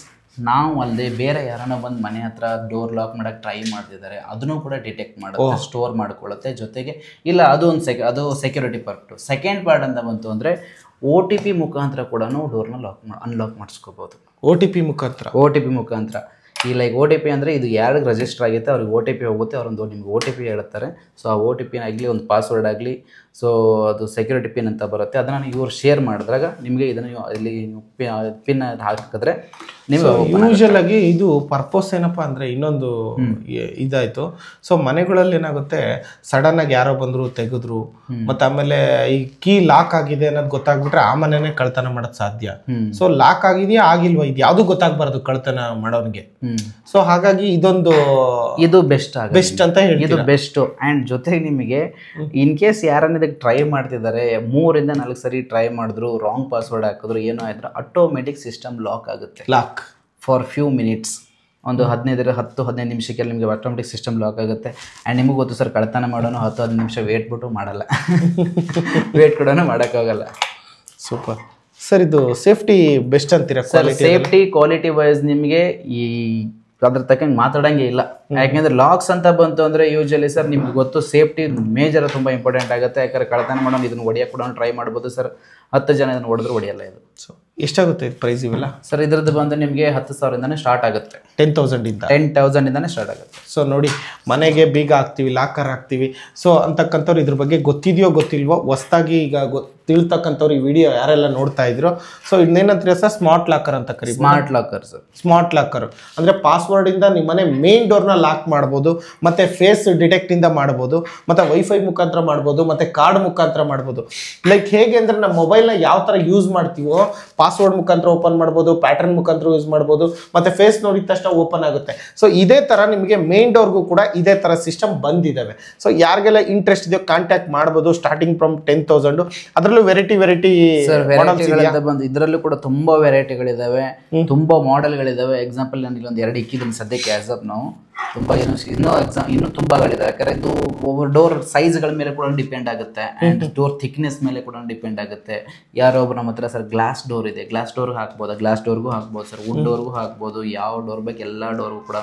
S1: ನಾವು ಅಲ್ಲದೆ ಬೇರೆ ಯಾರನ್ನ ಬಂದು ಮನೆ ಹತ್ರ ಡೋರ್ ಲಾಕ್ ಮಾಡಕ್ಕೆ ಟ್ರೈ ಮಾಡ್ತಿದ್ದಾರೆ, ಅದನ್ನು ಕೂಡ ಡಿಟೆಕ್ಟ್ ಮಾಡುತ್ತೆ, ಸ್ಟೋರ್ ಮಾಡ್ಕೊಳ್ಳುತ್ತೆ. ಜೊತೆಗೆ ಇಲ್ಲ ಅದು ಒಂದು ಅದು ಸೆಕ್ಯೂರಿಟಿ ಪಾರ್ಟ್. ಸೆಕೆಂಡ್ ಪಾರ್ಟ್ ಅಂತ ಬಂತು ಅಂದರೆ OTP ಮುಖಾಂತರ ಕೂಡ ಡೋರ್ನ ಅನ್ಲಾಕ್ ಮಾಡಿಸ್ಕೋಬೋದು.
S2: OTP
S1: ಮುಖಾಂತರ ಈ ಲೈಕ್ OTP ಅಂದರೆ ಇದು ಯಾರಿಗೆ ರಿಜಿಸ್ಟರ್ ಆಗುತ್ತೆ ಅವ್ರಿಗೆ OTP ಹೋಗುತ್ತೆ, ಅವರೊಂದು ನಿಮ್ಗೆ OTP ಹೇಳ್ತಾರೆ. ಸೊ ಆ OTP ಆಗಲಿ ಒಂದು ಪಾಸ್ವರ್ಡ್ ಆಗಲಿ, ಸೊ ಅದು ಸೆಕ್ಯೂರಿಟಿ ಪಿನ್ ಅಂತ ಬರುತ್ತೆ, ಅದನ್ನು ಇವ್ರು ಶೇರ್ ಮಾಡಿದಾಗ ನಿಮಗೆ ಇದನ್ನು ಇಲ್ಲಿ ಪಿನ್ ಹಾಕಿದ್ರೆ ನೀವು
S2: ಯೂಶಲ್ ಆಗಿ ಇದು ಪರ್ಪಸ್ ಏನಪ್ಪ ಅಂದರೆ ಇನ್ನೊಂದು ಇದಾಯಿತು. ಸೊ ಮನೆಗಳಲ್ಲಿ ಏನಾಗುತ್ತೆ, ಸಡನ್ ಆಗಿ ಯಾರೋ ಬಂದರು ತೆಗೆದ್ರು, ಮತ್ತು ಆಮೇಲೆ ಈ ಕೀ ಲಾಕ್ ಆಗಿದೆ ಅನ್ನೋದು ಗೊತ್ತಾಗ್ಬಿಟ್ರೆ ಆ ಮನೆನೇ ಕಳ್ತನ ಮಾಡೋದು ಸಾಧ್ಯ. ಸೊ ಲಾಕ್ ಆಗಿದೆಯಾ ಆಗಿಲ್ವಾ ಇದು ಯಾವುದು ಗೊತ್ತಾಗಬಾರ್ದು ಕಳ್ತನ ಮಾಡೋನಿಗೆ. ಸೊ ಹಾಗಾಗಿ ಇದು ಬೆಸ್ಟ್ ಅಂತ ಹೇಳಿ
S1: ಇದು ಬೆಸ್ಟ್. ಆ್ಯಂಡ್ ಜೊತೆಗೆ ನಿಮಗೆ ಇನ್ ಕೇಸ್ ಯಾರನ್ನ ಇದಕ್ಕೆ ಟ್ರೈ ಮಾಡ್ತಿದ್ದಾರೆ, 3 ಇಂದ 4 ಸರಿ ಟ್ರೈ ಮಾಡಿದ್ರು, ರಾಂಗ್ ಪಾಸ್ವರ್ಡ್ ಹಾಕಿದ್ರು, ಏನೋ ಆಯ್ತು, ಆಟೋಮೆಟಿಕ್ ಸಿಸ್ಟಮ್ ಲಾಕ್ ಆಗುತ್ತೆ.
S2: ಲಾಕ್
S1: ಫಾರ್ ಫ್ಯೂ ಮಿನಿಟ್ಸ್, ಒಂದು 10-15 ನಿಮಿಷಕ್ಕೆ ನಿಮಗೆ ಆಟೋಮೆಟಿಕ್ ಸಿಸ್ಟಮ್ ಲಾಕ್ ಆಗುತ್ತೆ. ಆ್ಯಂಡ್ ನಿಮಗೂ ಗೊತ್ತು ಸರ್, ಕಳ್ತನ ಮಾಡೋನು 10-15 ನಿಮಿಷ ವೇಟ್ ಬಿಟ್ಟು ಮಾಡಲ್ಲ, ವೇಟ್ ಕೂಡ ಮಾಡೋಕ್ಕಾಗಲ್ಲ.
S2: Super sir. ಇದು ಸೇಫ್ಟಿ ಬೆಸ್ಟ್ ಅಂತೀರಾ?
S1: ಸರ್ ಸೇಫ್ಟಿ ಕ್ವಾಲಿಟಿ ವೈಸ್ ನಿಮಗೆ ಈ ಅದ್ರ ತಕ್ಕಂಗೆ ಮಾತಾಡಂಗೆ ಇಲ್ಲ. ಯಾಕೆಂದ್ರೆ ಲಾಕ್ಸ್ ಅಂತ ಬಂತು ಅಂದರೆ ಯೂಶಲಿ ಸರ್ ನಿಮ್ಗೆ ಗೊತ್ತು ಸೇಫ್ಟಿ ಮೇಜರ್ ತುಂಬ ಇಂಪಾರ್ಟೆಂಟ್ ಆಗುತ್ತೆ. ಯಾಕಂದ್ರೆ ಕಳ್ತನ ಮಾಡೋಣ ಇದನ್ನು ಹೊಡಿಯೋಕೆ ಕೂಡ ಟ್ರೈ ಮಾಡ್ಬೋದು ಸರ್. 10 ಜನ ಇದನ್ನು ಹೊಡೆದ್ರು ಹೊಡೆಯಲ್ಲ ಇದು.
S2: ಸೊ ಎಷ್ಟಾಗುತ್ತೆ ಇದು ಪ್ರೈಸ್ ಇವೆಲ್ಲ?
S1: ಸರ್ ಇದ್ರದ್ದು ಬಂದು ನಿಮಗೆ 10,000ಇಂದಾನೆ ಸ್ಟಾರ್ಟ್ ಆಗುತ್ತೆ.
S2: 10,000ಇಂದಾನೆ
S1: ಸ್ಟಾರ್ಟ್ ಆಗುತ್ತೆ.
S2: ಸೊ ನೋಡಿ, ಮನೆಗೆ ಬೀಗ ಹಾಕ್ತೀವಿ, ಲಾಕರ್ ಹಾಕ್ತೀವಿ. ಸೊ ಅಂತಕ್ಕಂಥವ್ರು ಇದ್ರ ಬಗ್ಗೆ ಗೊತ್ತಿದೆಯೋ ಗೊತ್ತಿಲ್ವೋ, ಹೊಸ್ದಾಗಿ ಈಗ ತಿಳ್ತಕ್ಕಂಥವ್ರು ಈ ವಿಡಿಯೋ ಯಾರೆಲ್ಲ ನೋಡ್ತಾ ಇದ್ರು, ಸೊ ಇನ್ನೇನಂತೀರ ಸರ್, ಸ್ಮಾರ್ಟ್ ಲಾಕರ್ ಅಂತ ಕರೀ.
S1: Smart locker sir,
S2: smart locker ಅಂದರೆ ಪಾಸ್ವರ್ಡಿಂದ ನಿಮ್ಮ ಮನೆ ಮೇನ್ ಡೋರ್ನ ಲಾಕ್ ಮಾಡ್ಬೋದು, ಮತ್ತು ಫೇಸ್ ಡಿಟೆಕ್ಟಿಂದ ಮಾಡ್ಬೋದು, ಮತ್ತು ವೈಫೈ ಮುಖಾಂತರ ಮಾಡ್ಬೋದು, ಮತ್ತು ಕಾರ್ಡ್ ಮುಖಾಂತರ ಮಾಡ್ಬೋದು. ಲೈಕ್ ಹೇಗೆ ಅಂದರೆ ನಮ್ಮ ಮೊಬೈಲ್ನ ಯಾವ ಥರ ಯೂಸ್ ಮಾಡ್ತೀವೋ ಪಾಸ್ವರ್ಡ್ ಮುಖಾಂತರ ಓಪನ್ ಮಾಡ್ಬೋದು, ಪ್ಯಾಟರ್ನ್ ಮುಖಾಂತರ ಯೂಸ್ ಮಾಡ್ಬೋದು, ಮತ್ತು ಫೇಸ್ ನೋಡಿದ ತಕ್ಷಣ ಓಪನ್ ಆಗುತ್ತೆ. ಸೊ ಇದೇ ಥರ ನಿಮಗೆ ಮೇನ್ ಡೋರ್ಗೂ ಕೂಡ ಇದೇ ಥರ ಸಿಸ್ಟಮ್ ಬಂದಿದ್ದಾವೆ. ಸೊ ಯಾರಿಗೆಲ್ಲ ಇಂಟ್ರೆಸ್ಟ್ ಇದೆಯೋ ಕಾಂಟ್ಯಾಕ್ಟ್ ಮಾಡ್ಬೋದು. Starting from 10,000. ಅದರಲ್ಲೂ ವೆರೈಟಿ
S1: ಬಂದು ಇದರಲ್ಲೂ ಕೂಡ ತುಂಬಾ ವೆರೈಟಿಗಳಿದಾವೆ, ತುಂಬಾ ಮಾಡೆಲ್ಗಳಿದಾವೆ. ಎಕ್ಸಾಂಪಲ್ ನಾನು ಇಲ್ಲೊಂದು 2 ಇಕ್ಕಿದ್ದೀನಿ ಸದ್ಯಕ್ಕೆ ಆಸ್ ಆಫ್ ನಾವು. ತುಂಬ ಇನ್ನೂ ತುಂಬಾಗಳಿದೆ. ಯಾಕಂದರೆ ಇದು ಓವರ್ ಡೋರ್ ಸೈಜ್ಗಳ ಮೇಲೆ ಕೂಡ ಡಿಪೆಂಡ್ ಆಗುತ್ತೆ, ಆ್ಯಂಡ್ ಡೋರ್ ಥಿಕ್ನೆಸ್ ಮೇಲೆ ಕೂಡ ಡಿಪೆಂಡ್ ಆಗುತ್ತೆ. ಯಾರೋ ಒಬ್ಬರು ನಮ್ಮ ಹತ್ರ ಸರ್ ಗ್ಲಾಸ್ ಡೋರ್ ಇದೆ, ಗ್ಲಾಸ್ ಡೋರ್ಗೆ ಹಾಕ್ಬೋದು, ಗ್ಲಾಸ್ ಡೋರ್ಗೂ ಹಾಕ್ಬೋದು ಸರ್, ವುಡ್ ಡೋರ್ಗೂ ಹಾಕ್ಬೋದು. ಯಾವ ಡೋರ್ ಬೇಕು ಎಲ್ಲ ಡೋರ್ಗೂ ಕೂಡ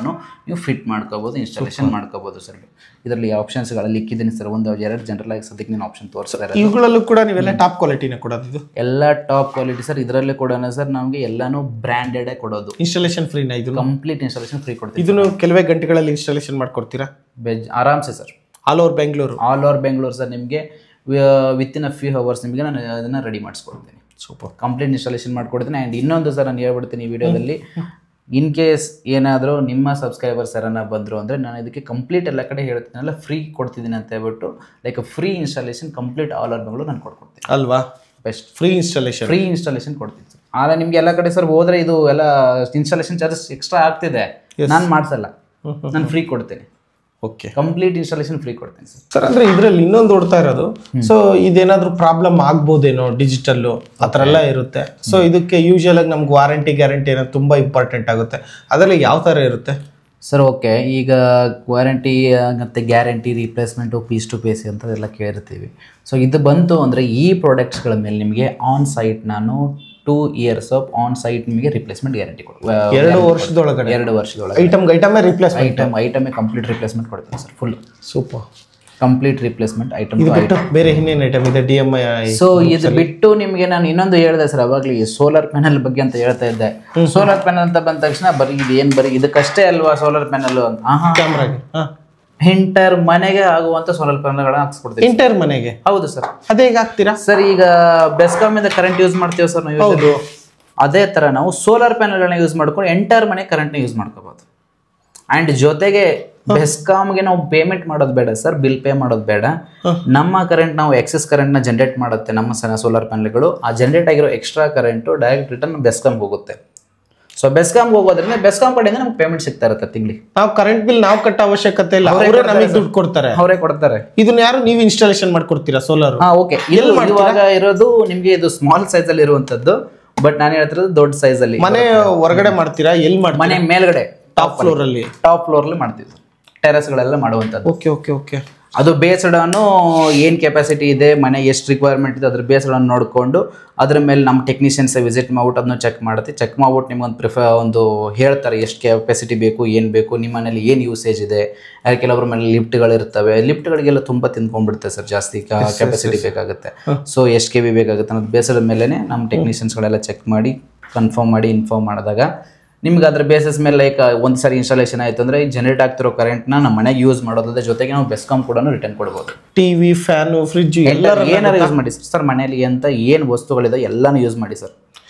S1: ನೀವು ಫಿಟ್ ಮಾಡ್ಕೋಬೋದು, ಇನ್ಸ್ಟಾಲೇಷನ್ ಮಾಡ್ಕೋಬೋದು ಸರ್. ಇದರಲ್ಲಿ ಆಪ್ಷನ್ಸ್ಗಳಲ್ಲಿ ಇಕ್ಕಿದ್ದೀನಿ ಸರ್, 1-2 ಜನರಲ್ ಆಗಿ ಸದ್ಯಕ್ಕೆ ನಾನು ಆಪ್ಷನ್ ತೋರಿಸ್ತಾರೆ.
S2: ಇವುಗಳಲ್ಲೂ ಕೂಡ ನೀವೆಲ್ಲ ಟಾಪ್ ಕ್ವಾಲಿಟಿನೇ ಕೊಡೋದು?
S1: ಎಲ್ಲ ಟಾಪ್ ಕ್ವಾಲಿಟಿ ಸರ್. ಇದರಲ್ಲಿ ಕೂಡ ಸರ್ ನಮಗೆ ಎಲ್ಲಾನು ಬ್ರ್ಯಾಂಡೆಡ್ ಕೊಡೋದು.
S2: ಇನ್ಸ್ಟಾಲೇಷನ್ ಫ್ರೀನಾ? ಇದು ಕಂಪ್ಲೀಟ್
S1: ಇನ್ಸ್ಟಾಲೇಷನ್ ಫ್ರೀ ಕೊಡ್ತೀವಿ.
S2: ಇದನ್ನು ಕೆಲವೇ ಗಂಟೆಗಳಲ್ಲಿ ಇನ್ಸ್ಟಾಲೇಷನ್ ಮಾಡ್ಕೊಡ್ತೀರಾ?
S1: ಆರಾಮ್ಸೆ sir.
S2: All over Bengaluru
S1: sir ನಿಮಗೆ ವಿತಿನ್ ಅ ಫ್ಯೂ ಅವರ್ಸ್ ನಿಮಗೆ ನಾನು ಅದನ್ನು ರೆಡಿ ಮಾಡಿಸ್ಕೊಡ್ತೀನಿ.
S2: ಸೂಪರ್.
S1: ಕಂಪ್ಲೀಟ್ ಇನ್ಸ್ಟಾಲೇಷನ್ ಮಾಡ್ಕೊಡ್ತೀನಿ. ಆ್ಯಂಡ್ ಇನ್ನೊಂದು ಸರ್ ನಾನು ಹೇಳ್ಬಿಡ್ತೀನಿ ಈ ವಿಡಿಯೋದಲ್ಲಿ, ಇನ್ ಕೇಸ್ ಏನಾದರೂ ನಿಮ್ಮ ಸಬ್ಸ್ಕ್ರೈಬರ್ಸ್ ಯಾರನ್ನ ಬಂದರು ಅಂದರೆ ನಾನು ಇದಕ್ಕೆ ಕಂಪ್ಲೀಟ್ ಎಲ್ಲ ಕಡೆ ಹೇಳ್ತೀನಲ್ಲ ಫ್ರೀ ಕೊಡ್ತಿದ್ದೀನಿ ಅಂತ ಹೇಳ್ಬಿಟ್ಟು, like free installation complete all over Bengaluru ನಾನು ಕೊಡ್ತೀನಿ
S2: ಅಲ್ವಾ?
S1: ಬೆಸ್ಟ್
S2: ಫ್ರೀ ಇನ್ಸ್ಟಾಲೇಷನ್
S1: ಕೊಡ್ತೀನಿ ಸರ್. ಆದರೆ ನಿಮಗೆ ಎಲ್ಲ ಕಡೆ ಸರ್ ಹೋದರೆ ಇದು ಎಲ್ಲ ಇನ್ಸ್ಟಾಲೇಷನ್ ಚಾರ್ಜಸ್ ಎಕ್ಸ್ಟ್ರಾ ಆಗ್ತಿದೆ. ನಾನು ಮಾಡಿಸಲ್ಲ, ನಾನು ಫ್ರೀ ಕೊಡ್ತೀನಿ.
S2: ಓಕೆ,
S1: ಕಂಪ್ಲೀಟ್ ಇನ್ಸ್ಟಾಲೇಷನ್ ಫ್ರೀ ಕೊಡ್ತೀನಿ
S2: ಸರ್. ಅಂದರೆ ಇದರಲ್ಲಿ ಇನ್ನೊಂದು ಓಡ್ತಾ ಇರೋದು, ಸೊ ಇದೇನಾದರೂ ಪ್ರಾಬ್ಲಮ್ ಆಗ್ಬೋದೇನೋ ಡಿಜಿಟಲ್ಲು ಆ ಥರ ಎಲ್ಲ ಇರುತ್ತೆ. ಸೊ ಇದಕ್ಕೆ ಯೂಶುವಲ್ ಆಗಿ ನಮ್ಗೆ ವಾರಂಟಿ ಗ್ಯಾರಂಟಿ ಏನೋ ತುಂಬ ಇಂಪಾರ್ಟೆಂಟ್ ಆಗುತ್ತೆ. ಅದರಲ್ಲಿ ಯಾವ ಥರ ಇರುತ್ತೆ
S1: ಸರ್? ಓಕೆ, ಈಗ ವಾರಂಟಿ ಮತ್ತು guarantee, replacement, piece to piece ಅಂತೆಲ್ಲ ಕೇಳಿರ್ತೀವಿ. ಸೊ ಇದು ಬಂತು ಅಂದರೆ ಈ ಪ್ರಾಡಕ್ಟ್ಸ್ಗಳ ಮೇಲೆ ನಿಮಗೆ ಆನ್ ಸೈಟ್ ನಾನು 2 years ಆಫ್ ಆನ್ ಸೈಟ್ ನಿಮಗೆ ರಿಪ್ಲೇಸ್ಮೆಂಟ್ ಗ್ಯಾರಂಟಿ ಕೊಡ್ತೀನಿ.
S2: 2 ವರ್ಷದೊಳಗಡೆ ಐಟಮೇ ರಿಪ್ಲೇಸ್ಮೆಂಟ್,
S1: ಐಟಮೇ ಕಂಪ್ಲೀಟ್ ರಿಪ್ಲೇಸ್ಮೆಂಟ್ ಕೊಡ್ತೀನಿ sir. Full
S2: super.
S1: Complete replacement item.
S2: ಬೇರೆ ಇನ್ನೇನು ಐಟಮ್ ಇದೆ? DMI.
S1: ಸೊ ಇದು ಬಿಟ್ಟು ನಿಮಗೆ ನಾನು ಇನ್ನೊಂದು ಹೇಳಿದೆ ಸರ್ ಅವಾಗಲೇ, ಸೋಲಾರ್ ಪ್ಯಾನಲ್ ಬಗ್ಗೆ ಅಂತ ಹೇಳ್ತಾ ಇದ್ದೆ. ಸೋಲಾರ್ ಪ್ಯಾನಲ್ ಅಂತ ಬಂದ ತಕ್ಷಣ ಬರೀ ಇದಕ್ಕಷ್ಟೇ ಅಲ್ವಾ ಸೋಲಾರ್ ಪ್ಯಾನಲ್ ಅಂತ?
S2: ಕ್ಯಾಮ್ರಾಗೆ
S1: ಎಂಟರ್ ಮನೆಗೆ ಆಗುವಂತ ಸೋಲಾರ್ ಪ್ಯಾನಲ್ಗಳನ್ನ ಹಾಕ್ಸ್ಕೊಡ್ತೀವಿ.
S2: ಎಂಟರ್ ಮನೆಗೆ?
S1: ಹೌದು ಸರ್.
S2: ಅದೇ ಹೇಗೆ ಹಾಕ್ತೀರಾ
S1: ಸರ್? ಈಗ ಬೆಸ್ಕಾಮ್ ಇಂದ ಕರೆಂಟ್ ಯೂಸ್ ಮಾಡ್ತೀವಿ ಸರ್ ನಾವು.
S2: ಹೌದು.
S1: ಅದೇ ತರ ನಾವು ಸೋಲಾರ್ ಪ್ಯಾನಲ್ಗಳನ್ನ ಯೂಸ್ ಮಾಡ್ಕೊಂಡು ಎಂಟರ್ ಮನೆ ಕರೆಂಟ್ನ ಯೂಸ್ ಮಾಡ್ಕೋಬಹುದು. ಆ್ಯಂಡ್ ಜೊತೆಗೆ ಬೆಸ್ಕಾಮ್ಗೆ ನಾವು ಪೇಮೆಂಟ್ ಮಾಡೋದು ಬೇಡ ಸರ್, ಬಿಲ್ ಪೇ ಮಾಡೋದು ಬೇಡ. ನಮ್ಮ ಕರೆಂಟ್ ನಾವು ಎಕ್ಸೆಸ್ ಕರೆಂಟ್ನ ಜನರೇಟ್ ಮಾಡುತ್ತೆ ನಮ್ಮ ಸೋಲಾರ್ ಪ್ಯಾನಲ್ಗಳು. ಆ ಜನರೇಟ್ ಆಗಿರೋ ಎಕ್ಸ್ಟ್ರಾ ಕರೆಂಟು ಡೈರೆಕ್ಟ್ ರಿಟರ್ನ್ ಬೆಸ್ಕಾಮ್ಗೆ ಹೋಗುತ್ತೆ. ಸೊ ಬೆಸ್ಕಾಮ್ಗೆ ಹೋಗೋದ್ರಿಂದ ಬೆಸ್ಕಾಂ ಕಡೆಯಿಂದ ನಮ್ಗೆ ಪೇಮೆಂಟ್ ಸಿಗ್ತಾ ಇರುತ್ತೆ ತಿಂಗಳಿಗೆ.
S2: ನಾವು ಕರೆಂಟ್ ಬಿಲ್ ನಾವು ಕಟ್ಟೋ ಅವಶ್ಯಕತೆ ಇಲ್ಲ, ಅವರೇ ನಮಗೆ ದುಡ್ಡು ಕೊಡ್ತಾರೆ.
S1: ಅವರೇ ಕೊಡ್ತಾರೆ.
S2: ಇದನ್ನ ಯಾರು ನೀವು ಇನ್ಸ್ಟಾಲೇಷನ್ ಮಾಡ್ಕೊಡ್ತೀರಾ ಸೋಲಾರ್?
S1: ಓಕೆ. ಇವಾಗ ಇರೋದು ನಿಮ್ಗೆ ಇದು ಸ್ಮಾಲ್ ಸೈಜ್ ಅಲ್ಲಿ ಇರುವಂತದ್ದು, ಬಟ್ ನಾನು ಹೇಳ್ತಿರೋದು ದೊಡ್ಡ ಸೈಜ್ ಅಲ್ಲಿ.
S2: ಮನೆ ಹೊರಗಡೆ ಮಾಡ್ತೀರಾ? ಎಲ್ಲಿ ಮಾಡ್ತೀರಾ?
S1: ಮನೆ ಮೇಲ್ಗಡೆ
S2: ಟಾಪ್ ಫ್ಲೋರ್ ಅಲ್ಲಿ
S1: ಮಾಡ್ತೀವಿ, ಟೆರೆಸ್ ಗಳೆಲ್ಲ ಮಾಡುವಂತದ್ದು.
S2: Okay okay okay.
S1: ಅದು ಬೇಸ್ಡ್ ಆನ್ ಏನು ಕೆಪಾಸಿಟಿ ಇದೆ, ಮನೆ ಎಷ್ಟು ರಿಕ್ವೈರ್ಮೆಂಟ್ ಇದೆ, ಅದ್ರ ಬೇಸ್ಡ್ ಆನ್ ನೋಡಿಕೊಂಡು ಅದ್ರ ಮೇಲೆ ನಮ್ಮ ಟೆಕ್ನಿಷಿಯನ್ಸ್ ವಿಸಿಟ್ ಮಾಡ್ಬಿಟ್ಟು ಅದನ್ನ ಚೆಕ್ ಮಾಡ್ಬಿಟ್ಟು ನಿಮ್ಗೆ ಒಂದು ಹೇಳ್ತಾರೆ ಎಷ್ಟು ಕೆಪಾಸಿಟಿ ಬೇಕು, ಏನು ಬೇಕು, ನಿಮ್ಮ ಮನೇಲಿ ಏನು ಯೂಸೇಜ್ ಇದೆ. ಕೆಲವ್ರ ಮನೇಲಿ ಲಿಫ್ಟ್ಗಳಿರ್ತವೆ, ಲಿಫ್ಟ್ಗಳಿಗೆಲ್ಲ ತುಂಬ ತಿಂದ್ಕೊಂಡ್ಬಿಡುತ್ತೆ ಸರ್, ಜಾಸ್ತಿ ಕೆಪಾಸಿಟಿ ಬೇಕಾಗುತ್ತೆ. ಸೊ ಎಷ್ಟು KV ಬೇಕಾಗುತ್ತೆ ಅನ್ನೋದು ಬೇಸ್ಡ್ ಮೇಲೆ ನಮ್ಮ ಟೆಕ್ನಿಷಿಯನ್ಸ್ಗಳೆಲ್ಲ ಚೆಕ್ ಮಾಡಿ ಕನ್ಫರ್ಮ್ ಮಾಡಿ ಇನ್ಫಾರ್ಮ್ ಮಾಡಿದಾಗ ನಿಮ್ಗೆ ಅದ್ರ ಬೇಸಿಸ್ ಮೇಲೆ ಲೈಕ್ ಒಂದು ಸಾರಿ ಇನ್ಸ್ಟಾಲೇಷನ್ ಆಯಿತು ಅಂದರೆ ಜನರೇಟ್ ಆಗ್ತಿರೋ ಕರೆಂಟ್ನ ನಮ್ಮ ಮನೆಗೆ ಯೂಸ್ ಮಾಡೋದ್ರ ಜೊತೆಗೆ ನಾವು ಬೆಸ್ಕಾಂ ಕೂಡ ರಿಟರ್ನ್ ಕೊಡ್ಬೋದು.
S2: ಟಿವಿ, ಫ್ಯಾನು, ಫ್ರಿಡ್ಜ್
S1: ಏನಾರು ಯೂಸ್ ಮಾಡಿ ಸರ್. ಮನೇಲಿ ಅಂತ ಏನು ವಸ್ತುಗಳಿದೆ ಎಲ್ಲಾನು ಯೂಸ್ ಮಾಡಿ ಸರ್.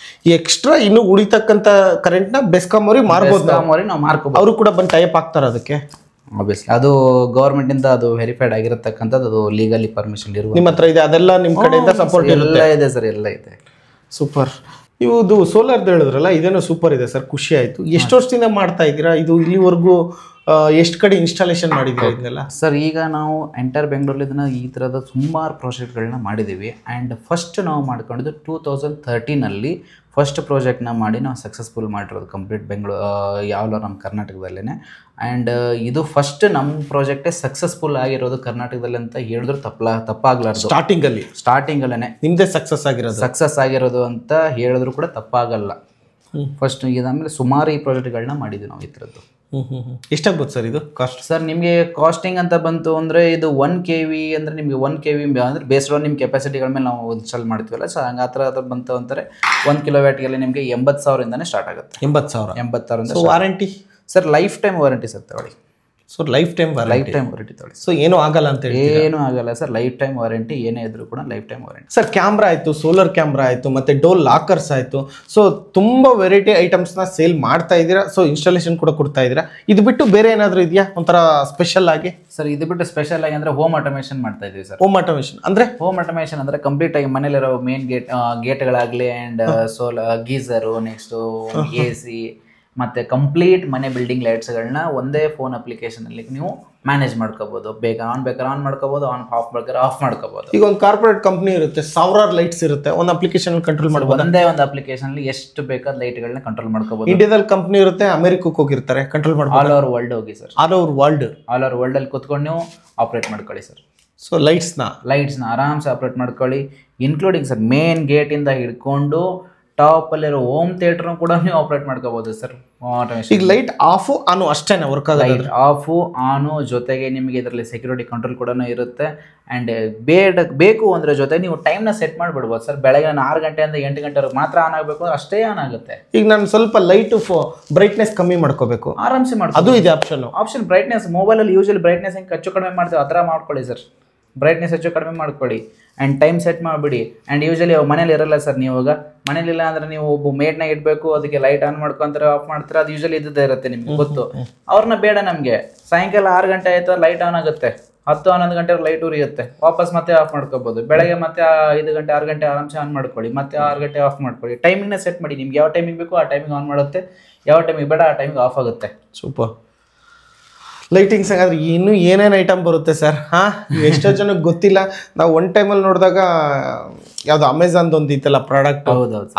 S2: ಎಕ್ಸ್ಟ್ರಾ ಇನ್ನು ಉಳಿತಕ್ಕಂಥ ಕರೆಂಟ್ನ ಬೆಸ್ಕಾಂ ಅವ್ರಿಗೆ ಮಾರ್ಬೋದು,
S1: ನಾವು ಮಾರ್ಕೋಬೋದು.
S2: ಅವರು ಕೂಡ ಬಂದು ಟೈಪ್ ಆಗ್ತಾರೆ ಅದಕ್ಕೆ.
S1: ಆಬ್ವಿಯಸ್ಲಿ ಅದು ಗೌರ್ಮೆಂಟಿಂದ ಅದು ವೆರಿಫೈಡ್ ಆಗಿರತಕ್ಕಂಥದ್ದು, ಅದು ಲೀಗಲಿ ಪರ್ಮಿಷನ್ ಇರುವ
S2: ನಿಮ್ಮ ಹತ್ರ ಇದೆ, ಅದೆಲ್ಲ ನಿಮ್ಮ ಕಡೆಯಿಂದ ಸಪೋರ್ಟ್
S1: ಎಲ್ಲ ಇದೆ ಸರ್, ಎಲ್ಲ ಇದೆ.
S2: ಸೂಪರ್. ಇವುದು ಸೋಲಾರ್ದು ಹೇಳಿದ್ರಲ್ಲ, ಇದೇನೋ ಸೂಪರ್ ಇದೆ ಸರ್, ಖುಷಿ ಆಯಿತು. ಎಷ್ಟು ವರ್ಷದಿಂದ ಮಾಡ್ತಾ ಇದ್ದೀರಾ ಇದು? ಇಲ್ಲಿವರೆಗೂ ಎಷ್ಟು ಕಡೆ ಇನ್ಸ್ಟಾಲೇಷನ್ ಮಾಡಿದ್ದೀರಾ ಇದನ್ನೆಲ್ಲ?
S1: ಸರ್ ಈಗ ನಾವು ಎಂಟರ್ ಬೆಂಗಳೂರಲ್ಲಿ ಇದನ್ನು ಈ ಥರದ ಸುಮಾರು ಪ್ರಾಜೆಕ್ಟ್ಗಳನ್ನ ಮಾಡಿದ್ದೀವಿ. ಆ್ಯಂಡ್ ಫಸ್ಟ್ ನಾವು ಮಾಡ್ಕೊಂಡಿದ್ದು 2013 ಫಸ್ಟ್ ಪ್ರಾಜೆಕ್ಟ್ನ ಮಾಡಿ ನಾವು ಸಕ್ಸಸ್ಫುಲ್ ಮಾಡಿರೋದು ಕಂಪ್ಲೀಟ್ ಯಾವಲೋ ನಮ್ಮ ಕರ್ನಾಟಕದಲ್ಲೇ. ಆ್ಯಂಡ್ ಇದು ಫಸ್ಟ್ ನಮ್ಮ ಪ್ರಾಜೆಕ್ಟೇ ಸಕ್ಸಸ್ಫುಲ್ ಆಗಿರೋದು ಕರ್ನಾಟಕದಲ್ಲಿ ಅಂತ ಹೇಳಿದ್ರು ತಪ್ಪಾಗಲಾರ್ದು. ಸ್ಟಾರ್ಟಿಂಗಲ್ಲೇ ನಿಮ್ಮದೇ ಸಕ್ಸಸ್ ಆಗಿರೋದು ಅಂತ ಹೇಳಿದ್ರು ಕೂಡ ತಪ್ಪಾಗಲ್ಲ. ಫಸ್ಟ್ ಇದಾದಮೇಲೆ ಸುಮಾರು ಈ ಪ್ರಾಜೆಕ್ಟ್ಗಳನ್ನ ಮಾಡಿದ್ವಿ ನಾವು ಈ ಥರದ್ದು.
S2: ಎಷ್ಟಾಗ್ಬೋದು ಸರ್ ಇದು ಕಾಸ್ಟ್?
S1: ಸರ್ ನಿಮಗೆ ಕಾಸ್ಟಿಂಗ್ ಅಂತ ಬಂತು ಅಂದರೆ ಇದು 1 KV ಅಂದರೆ ನಿಮಗೆ 1 KV ಅಂದರೆ ಬೇಸ್ಡ್ ಆನ್ ನಿಮ್ಮ ಕೆಪಾಸಿಟಿಗಳ ಮೇಲೆ ನಾವು ಇನ್ಸ್ಟಾಲ್ ಮಾಡ್ತೀವಲ್ಲ. ಸೊ ಹಂಗೆ ಆ ಥರ ಬಂತು ಅಂತಾರೆ 1 ಕಿಲೋವ್ಯಾಟ್ಗೆಲ್ಲ ನಿಮಗೆ 80,000ಇಂದನೇ ಸ್ಟಾರ್ಟ್ ಆಗುತ್ತೆ.
S2: 80,000. Warranty
S1: sir life time warranty sir ತಗೊಳ್ಳಿ.
S2: ಸೊ ಲೈಫ್ ಟೈಮ್ ವಾರಂಟಿ ತಗೊಳ್ಳಿ. ಸೊ ಏನೂ ಆಗಲ್ಲ ಅಂತ ಹೇಳಿ?
S1: ಏನೂ ಆಗಲ್ಲ ಸರ್, ಲೈಫ್ ಟೈಮ್ ವಾರಂಟಿ. ಏನೇ ಇದ್ರೂ ಕೂಡ life time warranty.
S2: Sir camera ಆಯಿತು, ಸೋಲಾರ್ ಕ್ಯಾಮ್ರಾ ಆಯಿತು, ಮತ್ತು ಡೋರ್ ಲಾಕರ್ಸ್ ಆಯಿತು. ಸೊ ತುಂಬ ವೆರೈಟಿ ಐಟಮ್ಸ್ನ ಸೇಲ್ ಮಾಡ್ತಾ ಇದ್ದೀರಾ. ಸೊ ಇನ್ಸ್ಟಾಲೇಷನ್ ಕೂಡ ಕೊಡ್ತಾ ಇದ್ದೀರಾ. ಇದು ಬಿಟ್ಟು ಬೇರೆ ಏನಾದರೂ ಇದೆಯಾ ಒಂಥರ ಸ್ಪೆಷಲ್ ಆಗಿ?
S1: ಸರ್ ಇದು ಬಿಟ್ಟು ಸ್ಪೆಷಲ್ ಆಗಿ ಅಂದರೆ ಹೋಮ್ ಆಟೋಮೇಷನ್ ಮಾಡ್ತಾ ಇದ್ದೀವಿ ಸರ್.
S2: ಹೋಮ್ ಆಟೋಮೇಷನ್ ಅಂದರೆ
S1: ಕಂಪ್ಲೀಟ್ ಆಗಿ ಮನೇಲಿರೋ ಮೇನ್ ಗೇಟ್ಗಳಾಗಲಿ ಆ್ಯಂಡ್ ಗೀಸರು, ನೆಕ್ಸ್ಟು AC ಮತ್ತು ಕಂಪ್ಲೀಟ್ ಮನೆ ಬಿಲ್ಡಿಂಗ್ ಲೈಟ್ಸ್ಗಳನ್ನ ಒಂದೇ ಫೋನ್ ಅಪ್ಲಿಕೇಶನಲ್ಲಿ ನೀವು ಮ್ಯಾನೇಜ್ ಮಾಡ್ಕೋಬೋದು. ಬೇಕಾದ್ರೆ ಆನ್ ಮಾಡ್ಕೋಬೋದು, ಆಫ್ ಬೇಕಾದ್ರೆ ಆಫ್ ಮಾಡ್ಕೋಬೋದು.
S2: ಈಗ ಒಂದು ಕಾರ್ಪೊರೇಟ್ ಕಂಪ್ನಿ ಇರುತ್ತೆ, ಸಾವಿರಾರು ಲೈಟ್ಸ್ ಇರುತ್ತೆ, ಒಂದು ಅಪ್ಲಿಕೇಶನ್ ಕಂಟ್ರೋಲ್ ಮಾಡ್ಬೋದು.
S1: ಒಂದೇ ಒಂದು ಅಪ್ಲಿಕೇಶನ್ಲಿ ಎಷ್ಟು ಬೇಕಾದ ಲೈಟ್ಗಳನ್ನ ಕಂಟ್ರೋಲ್ ಮಾಡ್ಕೋಬೋದು.
S2: ಇಂಡಿಯಾದಲ್ಲಿ ಕಂಪ್ನಿ ಇರುತ್ತೆ, ಅಮೆರಿಕಕ್ಕೆ ಹೋಗಿರ್ತಾರೆ, ಕಂಟ್ರೋಲ್ ಮಾಡ್ಬೋದು.
S1: ಆಲ್ ಓವರ್ ವರ್ಲ್ಡ್ ಹೋಗಿ ಸರ್,
S2: ಆಲ್ ಓವರ್
S1: ವರ್ಲ್ಡಲ್ಲಿ ಕೂತ್ಕೊಂಡು ನೀವು ಆಪ್ರೇಟ್ ಮಾಡ್ಕೊಳ್ಳಿ ಸರ್.
S2: ಸೊ ಲೈಟ್ಸ್ನ
S1: ಆರಾಮ್ಸೆ ಆಪ್ರೇಟ್ ಮಾಡ್ಕೊಳ್ಳಿ. ಇನ್ಕ್ಲೂಡಿಂಗ್ ಸರ್ ಮೇನ್ ಗೇಟಿಂದ ಹಿಡ್ಕೊಂಡು ಟಾಪಲ್ಲಿರೋ ಹೋಮ್ ಥಿಯೇಟರ್ನು ಕೂಡ ನೀವು ಆಪ್ರೇಟ್ ಮಾಡ್ಕೋಬೋದು ಸರ್.
S2: ಈಗ ಲೈಟ್ ಆಫು ಆನು ಅಷ್ಟೇ ವರ್ಕ್ ಆಗೋದು?
S1: ಲೈಟ್ ಆಫು ಆನು ಜೊತೆಗೆ ನಿಮಗೆ ಇದರಲ್ಲಿ ಸೆಕ್ಯೂರಿಟಿ ಕಂಟ್ರೋಲ್ ಕೂಡ ಇರುತ್ತೆ. ಆ್ಯಂಡ್ ಬೇಕು ಅಂದರೆ ಜೊತೆ ನೀವು ಟೈಮ್ನ ಸೆಟ್ ಮಾಡಿಬಿಡ್ಬೋದು ಸರ್. ಬೆಳಗ್ಗೆ 6 ಗಂಟೆಯಿಂದ 8 ಗಂಟೆವರೆಗೆ ಮಾತ್ರ ಆನ್ ಆಗಬೇಕು ಅಂದ್ರೆ ಅಷ್ಟೇ ಆನ್ ಆಗುತ್ತೆ.
S2: ಈಗ ನಾನು ಸ್ವಲ್ಪ ಲೈಟು ಬ್ರೈಟ್ನೆಸ್ ಕಮ್ಮಿ ಮಾಡ್ಕೋಬೇಕು,
S1: ಆರಾಮ್ಸೆ ಮಾಡಿ.
S2: ಅದು ಇದೆ ಆಪ್ಷನ್
S1: ಬ್ರೈಟ್ನೆಸ್. ಮೊಬೈಲಲ್ಲಿ ಯೂಶಲಿ ಬ್ರೈಟ್ನೆಸ್ ಹೆಂಗೆ ಹೆಚ್ಚು ಕಡಿಮೆ ಮಾಡ್ತೀವಿ ಆ ಥರ ಮಾಡ್ಕೊಳ್ಳಿ ಸರ್. ಬ್ರೈಟ್ನೆಸ್ ಹೆಚ್ಚು ಕಡಿಮೆ ಮಾಡ್ಕೊಳ್ಳಿ ಆ್ಯಂಡ್ ಟೈಮ್ ಸೆಟ್ ಮಾಡಿಬಿಡಿ. ಆ್ಯಂಡ್ ಯೂಶಲಿ ಮನೇಲಿ ಇರಲ್ಲ ಸರ್, ನೀವು ಇವಾಗ ಮನೇಲಿಲ್ಲ ಅಂದರೆ ನೀವು ಒಬ್ಬ ಮೇಡ್ನಾಗ ಇಡಬೇಕು, ಅದಕ್ಕೆ ಲೈಟ್ ಆನ್ ಮಾಡ್ಕೊಂತಾರೆ, ಆಫ್ ಮಾಡ್ತಾರೆ, ಅದು ಯೂಶಲಿ ಇದ್ದೇ ಇರುತ್ತೆ, ನಿಮ್ಗೆ ಗೊತ್ತು. ಅವ್ರನ್ನ ಬೇಡ ನಮಗೆ. ಸಾಯಂಕಾಲ 6 ಗಂಟೆ ಆಯಿತು ಲೈಟ್ ಆನ್ ಆಗುತ್ತೆ, 10-11 ಗಂಟೆ ಲೈಟ್ ಉರಿಯುತ್ತೆ, ವಾಪಸ್ ಮತ್ತೆ ಆಫ್ ಮಾಡ್ಕೋಬೋದು. ಬೆಳಗ್ಗೆ ಮತ್ತೆ 5 ಗಂಟೆ 6 ಗಂಟೆ ಆರಾಮ್ಸೆ ಆನ್ ಮಾಡ್ಕೊಳ್ಳಿ, ಮತ್ತೆ 6 ಗಂಟೆ ಆಫ್ ಮಾಡ್ಕೊಳ್ಳಿ. ಟೈಮಿಂಗ್ನ ಸೆಟ್ ಮಾಡಿ, ನಿಮ್ಗೆ ಯಾವ ಟೈಮಿಂಗ್ ಬೇಕು ಆ ಟೈಮಿಂಗ್ ಆನ್ ಮಾಡುತ್ತೆ, ಯಾವ ಟೈಮಿಗೆ ಬೇಡ ಆ ಟೈಮಿಗೆ ಆಫ್ ಆಗುತ್ತೆ.
S2: ಸೂಪರ್. ಲೈಟಿಂಗ್ಸ್ ಹಂಗಾದ್ರೆ ಇನ್ನೂ ಏನೇನು ಐಟಮ್ ಬರುತ್ತೆ ಸರ್? ಎಷ್ಟೋ ಜನಕ್ಕೆ ಗೊತ್ತಿಲ್ಲ. ನಾವು ಒನ್ ಟೈಮಲ್ಲಿ ನೋಡಿದಾಗ ಯಾವುದು ಅಮೆಝಾನ್ದು ಒಂದು ಇತ್ತಲ್ಲ ಪ್ರಾಡಕ್ಟ್,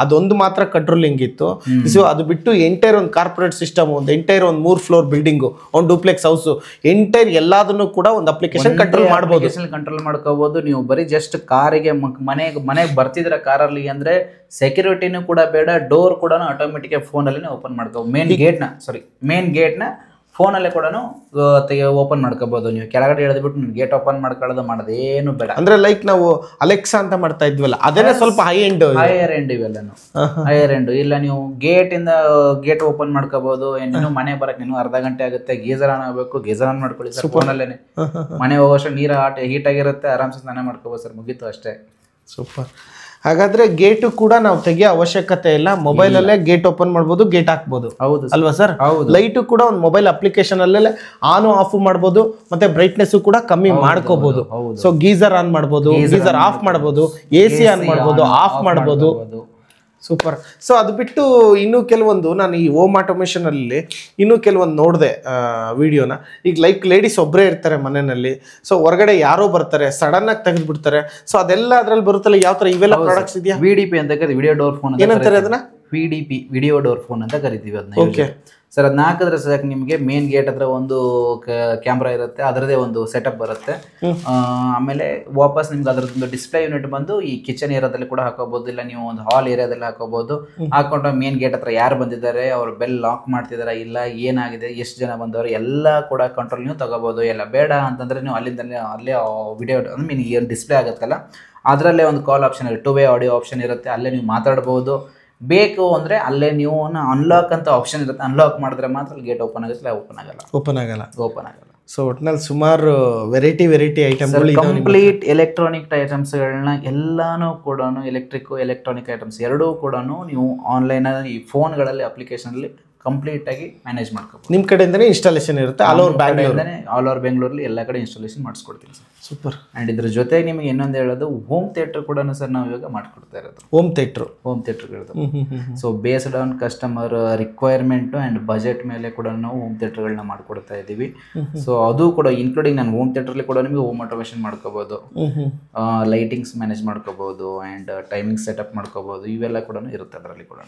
S2: ಅದೊಂದು ಮಾತ್ರ ಕಂಟ್ರೋಲಿಂಗ್ ಇತ್ತು. ಸೊ ಅದು ಬಿಟ್ಟು ಎಂಟೈರ್ ಒಂದು ಕಾರ್ಪೊರೇಟ್ ಸಿಸ್ಟಮ್, ಒಂದು ಎಂಟೈರ್ ಒಂದು 3 ಫ್ಲೋರ್ ಬಿಲ್ಡಿಂಗು, ಒಂದು ಡೂಪ್ಲೆಕ್ಸ್ ಹೌಸು, ಎಂಟೈರ್ ಎಲ್ಲದನ್ನು ಕೂಡ ಒಂದು ಅಪ್ಲಿಕೇಶನ್ ಕಂಟ್ರೋಲ್ ಮಾಡ್ಬೋದು.
S1: ಕಂಟ್ರೋಲ್ ಮಾಡ್ಕೋಬಹುದು ನೀವು. ಬರೀ ಜಸ್ಟ್ ಕಾರಿಗೆ ಮನೆಗೆ ಬರ್ತಿದ್ರೆ ಕಾರಲ್ಲಿ ಅಂದರೆ ಸೆಕ್ಯೂರಿಟಿನೂ ಕೂಡ ಬೇಡ, ಡೋರ್ ಕೂಡ ಆಟೋಮೆಟಿಕ್ ಫೋನಲ್ಲಿ ಓಪನ್ ಮಾಡ್ಕೋಬೋದು. ಮೇನ್ ಗೇಟ್ನ ಫೋನಲ್ಲೇ ಕೂಡ ಓಪನ್ ಮಾಡ್ಕೋಬಹುದು. ನೀವು ಕೆಳಗಡೆ ಎಳೆದ್ಬಿಟ್ಟು ಗೇಟ್ ಓಪನ್ ಮಾಡೋದೇನು ಬೇಡ.
S2: ಅಂದ್ರೆ ಲೈಕ್ ನಾವು ಅಲೆಕ್ಸಾ ಅಂತ ಮಾಡ್ತಾ ಇದ್ವಲ್ಲ, ಅದನ್ನೇ ಸ್ವಲ್ಪ ಹೈಯರ್ ಎಂಡ್
S1: ಇವೆಲ್ಲನು ಹೈಯರ್ ಎಂಡ್. ಇಲ್ಲ ನೀವು ಗೇಟ್ ಓಪನ್ ಮಾಡ್ಕೋಬಹುದು. ನೀನು ಮನೆ ಬರಕ್ ನೀನು ಅರ್ಧ ಗಂಟೆ ಆಗುತ್ತೆ, ಗೀಸರ್ ಆನ್ ಆಗಬೇಕು, ಗೀಸರ್ ಆನ್ ಮಾಡ್ಕೊಳ್ಳಿ ಸರ್ ಫೋನಲ್ಲೇನೆ. ಮನೆ ಹೋಗೋಷ್ಟು ನೀರು ಹೀಟ್ ಆಗಿರುತ್ತೆ, ಆರಾಮ್ಸೆ ಸ್ನಾನ ಮಾಡ್ಕೋಬಹುದು ಸರ್, ಮುಗೀತು ಅಷ್ಟೇ.
S2: ಸೂಪರ್. ಹಾಗಾದ್ರೆ ಗೇಟು ಕೂಡ ನಾವು ತೆಗಿಯೋ ಅವಶ್ಯಕತೆ ಇಲ್ಲ, ಮೊಬೈಲಲ್ಲೇ ಗೇಟ್ ಓಪನ್ ಮಾಡ್ಬೋದು, ಗೇಟ್ ಹಾಕ್ಬೋದು.
S1: ಹೌದು
S2: ಅಲ್ವಾ ಸರ್? ಲೈಟು ಕೂಡ ಒಂದು ಮೊಬೈಲ್ ಅಪ್ಲಿಕೇಶನ್ ಅಲ್ಲೇ ಆನ್ ಆಫ್ ಮಾಡ್ಬೋದು, ಮತ್ತೆ ಬ್ರೈಟ್ನೆಸ್ ಕೂಡ ಕಮ್ಮಿ ಮಾಡ್ಕೋಬಹುದು. ಸೊ ಗೀಸರ್ ಆನ್ ಮಾಡ್ಬೋದು, ಗೀಸರ್ ಆಫ್ ಮಾಡ್ಬೋದು, AC ಆನ್ ಮಾಡ್ಬೋದು, ಆಫ್ ಮಾಡ್ಬೋದು. ಸೂಪರ್. ಸೊ ಅದು ಬಿಟ್ಟು ಇನ್ನೂ ಕೆಲವೊಂದು ನಾನು ಈ ಹೋಮ್ ಆಟೋಮೇಷನ್ ಅಲ್ಲಿ ಇನ್ನೂ ಕೆಲವೊಂದು ನೋಡಿದೆ ವಿಡಿಯೋನ. ಈಗ ಲೈಕ್ ಲೇಡೀಸ್ ಒಬ್ಬರೇ ಇರ್ತಾರೆ ಮನೆಯಲ್ಲಿ, ಸೊ ಹೊರಗಡೆ ಯಾರೋ ಬರ್ತಾರೆ, ಸಡನ್ ಆಗಿ ತೆಗೆದು ಬಿಡ್ತಾರೆ. ಸೊ ಅದೆಲ್ಲ ಅದ್ರಲ್ಲಿ ಬರುತ್ತಲ್ಲ, ಯಾವ ತರ ಇವೆಲ್ಲ ಪ್ರಾಡಕ್ಟ್ಸ್ ಇದೆಯಾ?
S1: VDP ಅಂತ ಕರೀತೀವಿ, ವಿಡಿಯೋ ಡೋರ್ ಫೋನ್
S2: ಏನಂತಾರೆ ಅದನ್ನ?
S1: VDP, ವಿಡಿಯೋ ಡೋರ್ ಫೋನ್ ಅಂತ ಕರಿತೀವಿ ಅದನ್ನ.
S2: ಓಕೆ
S1: ಸರ್ ಅದನ್ನ ಹಾಕಿದ್ರೆ ಸಾಕು ನಿಮಗೆ ಮೇನ್ ಗೇಟ್ ಹತ್ರ ಒಂದು ಕ್ಯಾಮ್ರಾ ಇರುತ್ತೆ, ಅದರದೇ ಒಂದು ಸೆಟಪ್ ಬರುತ್ತೆ. ಆಮೇಲೆ ವಾಪಸ್ ನಿಮ್ಗೆ ಅದರದ್ದು ಡಿಸ್ಪ್ಲೇ ಯೂನಿಟ್ ಬಂದು ಈ ಕಿಚನ್ ಏರಿಯಾದಲ್ಲಿ ಕೂಡ ಹಾಕೋಬಹುದು, ಇಲ್ಲ ನೀವು ಒಂದು ಹಾಲ್ ಏರಿಯಾದಲ್ಲಿ ಹಾಕೋಬಹುದು. ಹಾಕೊಂಡು ಮೇನ್ ಗೇಟ್ ಹತ್ರ ಯಾರು ಬಂದಿದ್ದಾರೆ, ಅವ್ರು ಬೆಲ್ ಲಾಕ್ ಮಾಡ್ತಿದಾರ ಇಲ್ಲ, ಏನಾಗಿದೆ, ಎಷ್ಟು ಜನ ಬಂದವರು ಎಲ್ಲ ಕೂಡ ಕಂಟ್ರೋಲ್ ನೀವು ತಗೋಬಹುದು. ಎಲ್ಲ ಬೇಡ ಅಂತಂದ್ರೆ ನೀವು ಅಲ್ಲೇ ವಿಡಿಯೋ ಮೀನ್ ಏನು ಡಿಸ್ಪ್ಲೇ ಆಗುತ್ತಲ್ಲ ಅದರಲ್ಲೇ ಒಂದು ಕಾಲ್ ಆಪ್ಷನ್ ಇರುತ್ತೆ, 2-way ಆಡಿಯೋ ಆಪ್ಷನ್ ಇರುತ್ತೆ, ಅಲ್ಲೇ ನೀವು ಮಾತಾಡ್ಬೋದು. ಬೇಕು ಅಂದರೆ ಅಲ್ಲೇ ನೀವು ಅನ್ಲಾಕ್ ಅಂತ ಆಪ್ಷನ್ ಇರುತ್ತೆ, ಅನ್ಲಾಕ್ ಮಾಡಿದ್ರೆ ಮಾತ್ರ ಗೇಟ್ ಓಪನ್ ಆಗುತ್ತೆ, ಓಪನ್ ಆಗಲ್ಲ.
S2: ಸೊ ಒಟ್ನಲ್ಲಿ ಸುಮಾರು ವೆರೈಟಿ ಐಟಮ್ಗಳು
S1: ಕಂಪ್ಲೀಟ್ ಎಲೆಕ್ಟ್ರಾನಿಕ್ ಐಟಮ್ಸ್ಗಳನ್ನ ಎಲ್ಲಾನು ಕೂಡ ಎಲೆಕ್ಟ್ರಾನಿಕ್ ಐಟಮ್ಸ್ ಎರಡೂ ಕೂಡ ನೀವು ಆನ್ಲೈನ್ ಈ ಫೋನ್ಗಳಲ್ಲಿ ಅಪ್ಲಿಕೇಶನಲ್ಲಿ ಕಂಪ್ಲೀಟ್ ಆಗಿ ಮ್ಯಾನೇಜ್ ಮಾಡ್ಕೋಬಹುದು.
S2: ನಿಮ್ಮ ಕಡೆಯಿಂದನೇ ಇನ್ಸ್ಟಾಲೇಷನ್ ಇರುತ್ತೆ ಆಲ್
S1: ಓವರ್ ಬೆಂಗಳೂರಲ್ಲಿ ಎಲ್ಲ ಕಡೆ ಇನ್ಸ್ಟಾಲೇಷನ್ ಮಾಡಿಸ್ಕೊಡ್ತೀನಿ ಸರ್.
S2: ಸೂಪರ್.
S1: ಆ್ಯಂಡ್ ಇದ್ರ ಜೊತೆಗೆ ನಿಮಗೆ ಇನ್ನೊಂದು ಹೇಳೋದು ಹೋಮ್ ಥಿಯೇಟರ್ ಕೂಡ ಸರ್ ನಾವು ಇವಾಗ ಮಾಡ್ಕೊಡ್ತಾ ಇರೋದು.
S2: ಹೋಮ್ ಥಿಯೇಟರ್ಗಳದ್ದು.
S1: So based on customer requirement and budget ಮೇಲೆ ಕೂಡ ನಾವು ಹೋಮ್ ಥಿಯೇಟರ್ಗಳನ್ನ ಮಾಡ್ಕೊಡ್ತಾ ಇದ್ದೀವಿ. ಸೊ ಅದು ಕೂಡ ಇನ್ಕ್ಲೂಡಿಂಗ್ ನಾನು ಹೋಮ್ ಥಿಯೇಟರ್ಲಿ ಕೂಡ ನಿಮಗೆ ಹೋಮ್ ಆಟೋಮೇಷನ್ ಮಾಡ್ಕೋಬೋದು, ಲೈಟಿಂಗ್ಸ್ ಮ್ಯಾನೇಜ್ ಮಾಡ್ಕೋಬೋದು, ಆ್ಯಂಡ್ ಟೈಮಿಂಗ್ ಸೆಟಪ್ ಮಾಡ್ಕೋಬೋದು. ಇವೆಲ್ಲ ಕೂಡ ಇರುತ್ತೆ ಅದರಲ್ಲಿ ಕೂಡ.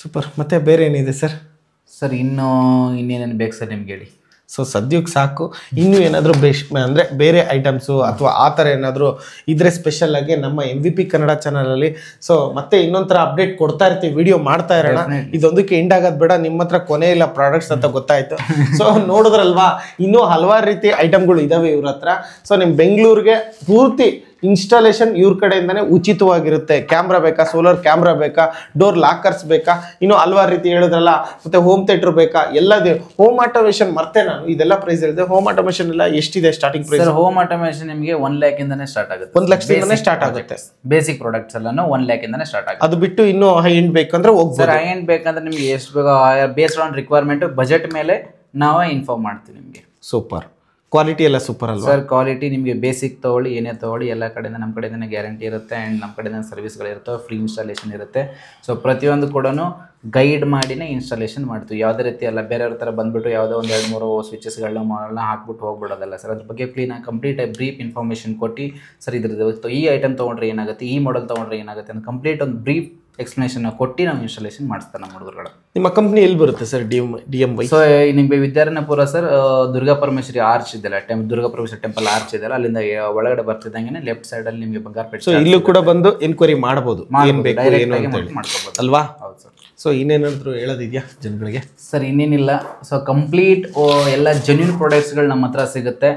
S2: ಸೂಪರ್. ಮತ್ತೆ ಬೇರೆ ಏನಿದೆ ಸರ್?
S1: ಸರ್ ಇನ್ನೇನೇನು ಬೇಕು ಸರ್ ನಿಮ್ಗೆ ಹೇಳಿ.
S2: ಸೊ ಸದ್ಯಕ್ಕೆ ಸಾಕು. ಇನ್ನೂ ಏನಾದರೂ ಅಂದರೆ ಬೇರೆ ಐಟಮ್ಸು ಅಥವಾ ಆ ಥರ ಏನಾದರೂ ಇದ್ರೆ ಸ್ಪೆಷಲ್ ಆಗಿ ನಮ್ಮ MVP ಕನ್ನಡ ಚಾನಲಲ್ಲಿ ಸೊ ಮತ್ತೆ ಇನ್ನೊಂಥರ ಅಪ್ಡೇಟ್ ಕೊಡ್ತಾ ಇರ್ತೀವಿ, ವಿಡಿಯೋ ಮಾಡ್ತಾ ಇರೋಣ. ಇದೊಂದಕ್ಕೆ ಎಂಡ್ ಆಗೋದು ಬೇಡ, ನಿಮ್ಮ ಹತ್ರ ಕೊನೆ ಇಲ್ಲ ಪ್ರಾಡಕ್ಟ್ಸ್ ಅಂತ ಗೊತ್ತಾಯ್ತು. ಸೊ ನೋಡಿದ್ರಲ್ವಾ, ಇನ್ನೂ ಹಲವಾರು ರೀತಿ ಐಟಮ್ಗಳು ಇದಾವೆ ಇವ್ರ ಹತ್ರ. ಸೊ ನಿಮ್ಮ ಬೆಂಗಳೂರಿಗೆ ಪೂರ್ತಿ ಇನ್ಸ್ಟಾಲೇಷನ್ ಇವ್ರ ಕಡೆಯಿಂದನೇ ಉಚಿತವಾಗಿರುತ್ತೆ. ಕ್ಯಾಮ್ರಾ ಬೇಕಾ, ಸೋಲಾರ್ ಕ್ಯಾಮ್ರಾ ಬೇಕಾ, ಡೋರ್ ಲಾಕರ್ಸ್ ಬೇಕಾ, ಇನ್ನೂ ಹಲವಾರು ರೀತಿ ಹೇಳಿದ್ರಲ್ಲ, ಮತ್ತೆ ಹೋಮ್ ಥಿಯೇಟರ್ ಬೇಕಾ, ಎಲ್ಲದೇ. ಹೋಮ್ ಆಟೋಮೇಷನ್ ಮತ್ತೆ ನಾನು ಇದೆಲ್ಲ ಪ್ರೈಸ್ ಹೇಳಿದೆ. ಹೋಮ್ ಆಟೋಮೇಷನ್ ಎಲ್ಲ ಎಷ್ಟಿದೆ ಸ್ಟಾರ್ಟಿಂಗ್ ಪ್ರೈಸ್?
S1: ಹೋಮ್ ಆಟೋಮೇಷನ್ ನಿಮಗೆ 1 lakh ಇಂದಾನೆ ಸ್ಟಾರ್ಟ್ ಆಗುತ್ತೆ.
S2: 1 ಲಕ್ಷದಿಂದನೇ ಸ್ಟಾರ್ಟ್ ಆಗುತ್ತೆ.
S1: ಬೇಸಿಕ್ ಪ್ರಾಡಕ್ಟ್ಸ್ ಎಲ್ಲಾನು 1 lakh ಇಂದಾನೆ ಸ್ಟಾರ್ಟ್ ಆಗುತ್ತೆ.
S2: ಅದು ಬಿಟ್ಟು ಇನ್ನೂ ಹೈ ಎಂಡ್ ಬೇಕಂದ್ರೆ
S1: ಸರ್ ಹೈ ಎಂಡ್ ಬೇಕಂದ್ರೆ ನಿಮ್ಗೆ ಎಷ್ಟು ಬೇಕೋ ಬೇಸ್ಡ್ ಆನ್ ರಿಕ್ವೈರ್ಮೆಂಟ್ ಬಜೆಟ್ ಮೇಲೆ ನಾವೇ ಇನ್ಫಾರ್ಮ್ ಮಾಡ್ತೀವಿ ನಿಮಗೆ.
S2: ಸೂಪರ್. ಕ್ವಾಲಿಟಿ ಎಲ್ಲ ಸೂಪರ್ ಅಲ್ವಾ
S1: ಸರ್? ಕ್ವಾಲಿಟಿ ನಿಮಗೆ ಬೇಸಿಕ್ ತೊಗೊಳ್ಳಿ, ಏನೇ ತೊಗೊಳ್ಳಿ ಎಲ್ಲ ಕಡೆಯಿಂದ ನಮ್ಮ ಕಡೆಯಿಂದ ಗ್ಯಾರಂಟಿ ಇರುತ್ತೆ. ಆ್ಯಂಡ್ ನಮ್ಮ ಕಡೆಯಿಂದ ಸರ್ವಿಸ್ಗಳಿರುತ್ತೆ, ಫ್ರೀ ಇನ್ಸ್ಟಾಲೇಷನ್ ಇರುತ್ತೆ. ಸೊ ಪ್ರತಿಯೊಂದು ಕೂಡ ಗೈಡ್ ಮಾಡಿನೇ ಇನ್ಸ್ಟಾಲೇಷನ್ ಮಾಡ್ತೀವಿ. ಯಾವುದೇ ರೀತಿ ಅಲ್ಲ ಬೇರೆಯವ್ರ ಥರ ಬಂದುಬಿಟ್ಟು ಯಾವುದೋ ಒಂದು 2-3 ಸ್ವಿಚಸ್ಗಳನ್ನ ಹಾಕ್ಬಿಟ್ಟು ಹೋಗ್ಬಿಡೋದಲ್ಲ ಸರ್. ಅದ್ರ ಬಗ್ಗೆ ಕ್ಲೀನಾಗಿ ಕಂಪ್ಲೀಟ್ ಬ್ರೀಫ್ ಇನ್ಫಾರ್ಮೇಷನ್ ಕೊಟ್ಟು ಸರ್ ಇದ್ರದ್ದು ಈ ಐಟಮ್ ತೊಗೊಂಡ್ರೆ ಏನಾಗುತ್ತೆ, ಈ ಮಾಡೆಲ್ ತೊಗೊಂಡ್ರೆ ಏನಾಗುತ್ತೆ ಅಂತ ಕಂಪ್ಲೀಟ್ ಒಂದು ಬ್ರೀಫ್ ಎಕ್ಸ್ಪ್ಲನೇಷನ್ ಕೊಟ್ಟು ನಾವು ಇನ್ಸ್ಟಾಲೇಷನ್ ಮಾಡಿಸ್ತಾರೆ ನಮ್ಮ ಹುಡುಗರುಗಳು.
S2: ನಿಮ್ಮ ಕಂಪ್ನಿ ಎಲ್ಲಿ ಬರುತ್ತೆ ಸರ್? DMY.
S1: ಸೊ ನಿಮಗೆ ವಿದ್ಯಾರಣ್ಯಪುರ ಸರ್, ದುರ್ಗಾ ಪರಮೇಶ್ವರಿ ಆರ್ಚ್ ಇದೆಲ್ಲ, ದುರ್ಗಾ ಪರಮೇಶ್ವರಿ ಟೆಂಪಲ್ ಆರ್ಚ್ ಇದೆಲ್ಲ, ಅಲ್ಲಿಂದ ಒಳಗಡೆ ಬರ್ತಿದ್ದಂಗೆ ಲೆಫ್ಟ್ ಸೈಡ್ ಅಲ್ಲಿ ನಿಮಗೆ ಬಂಗಾರಪೇಟೆ.
S2: ಸೊ ಇಲ್ಲೂ ಕೂಡ ಬಂದು ಎನ್ಕ್ವೈರಿ ಮಾಡಬಹುದು,
S1: ಮಾಡ್ಕೋಬಹುದು
S2: ಅಲ್ವಾ?
S1: ಹೌದು ಸರ್.
S2: ಸೊ ಇನ್ನೇನಾದ್ರು ಹೇಳೋದಿದೆಯಾ ಜನಗಳಿಗೆ?
S1: ಸರ್ ಇನ್ನೇನಿಲ್ಲ. ಸೊ ಕಂಪ್ಲೀಟ್ ಎಲ್ಲ ಜೆನ್ಯೂನ್ ಪ್ರಾಡಕ್ಟ್ಸ್ಗಳು ನಮ್ಮ ಹತ್ರ ಸಿಗುತ್ತೆ.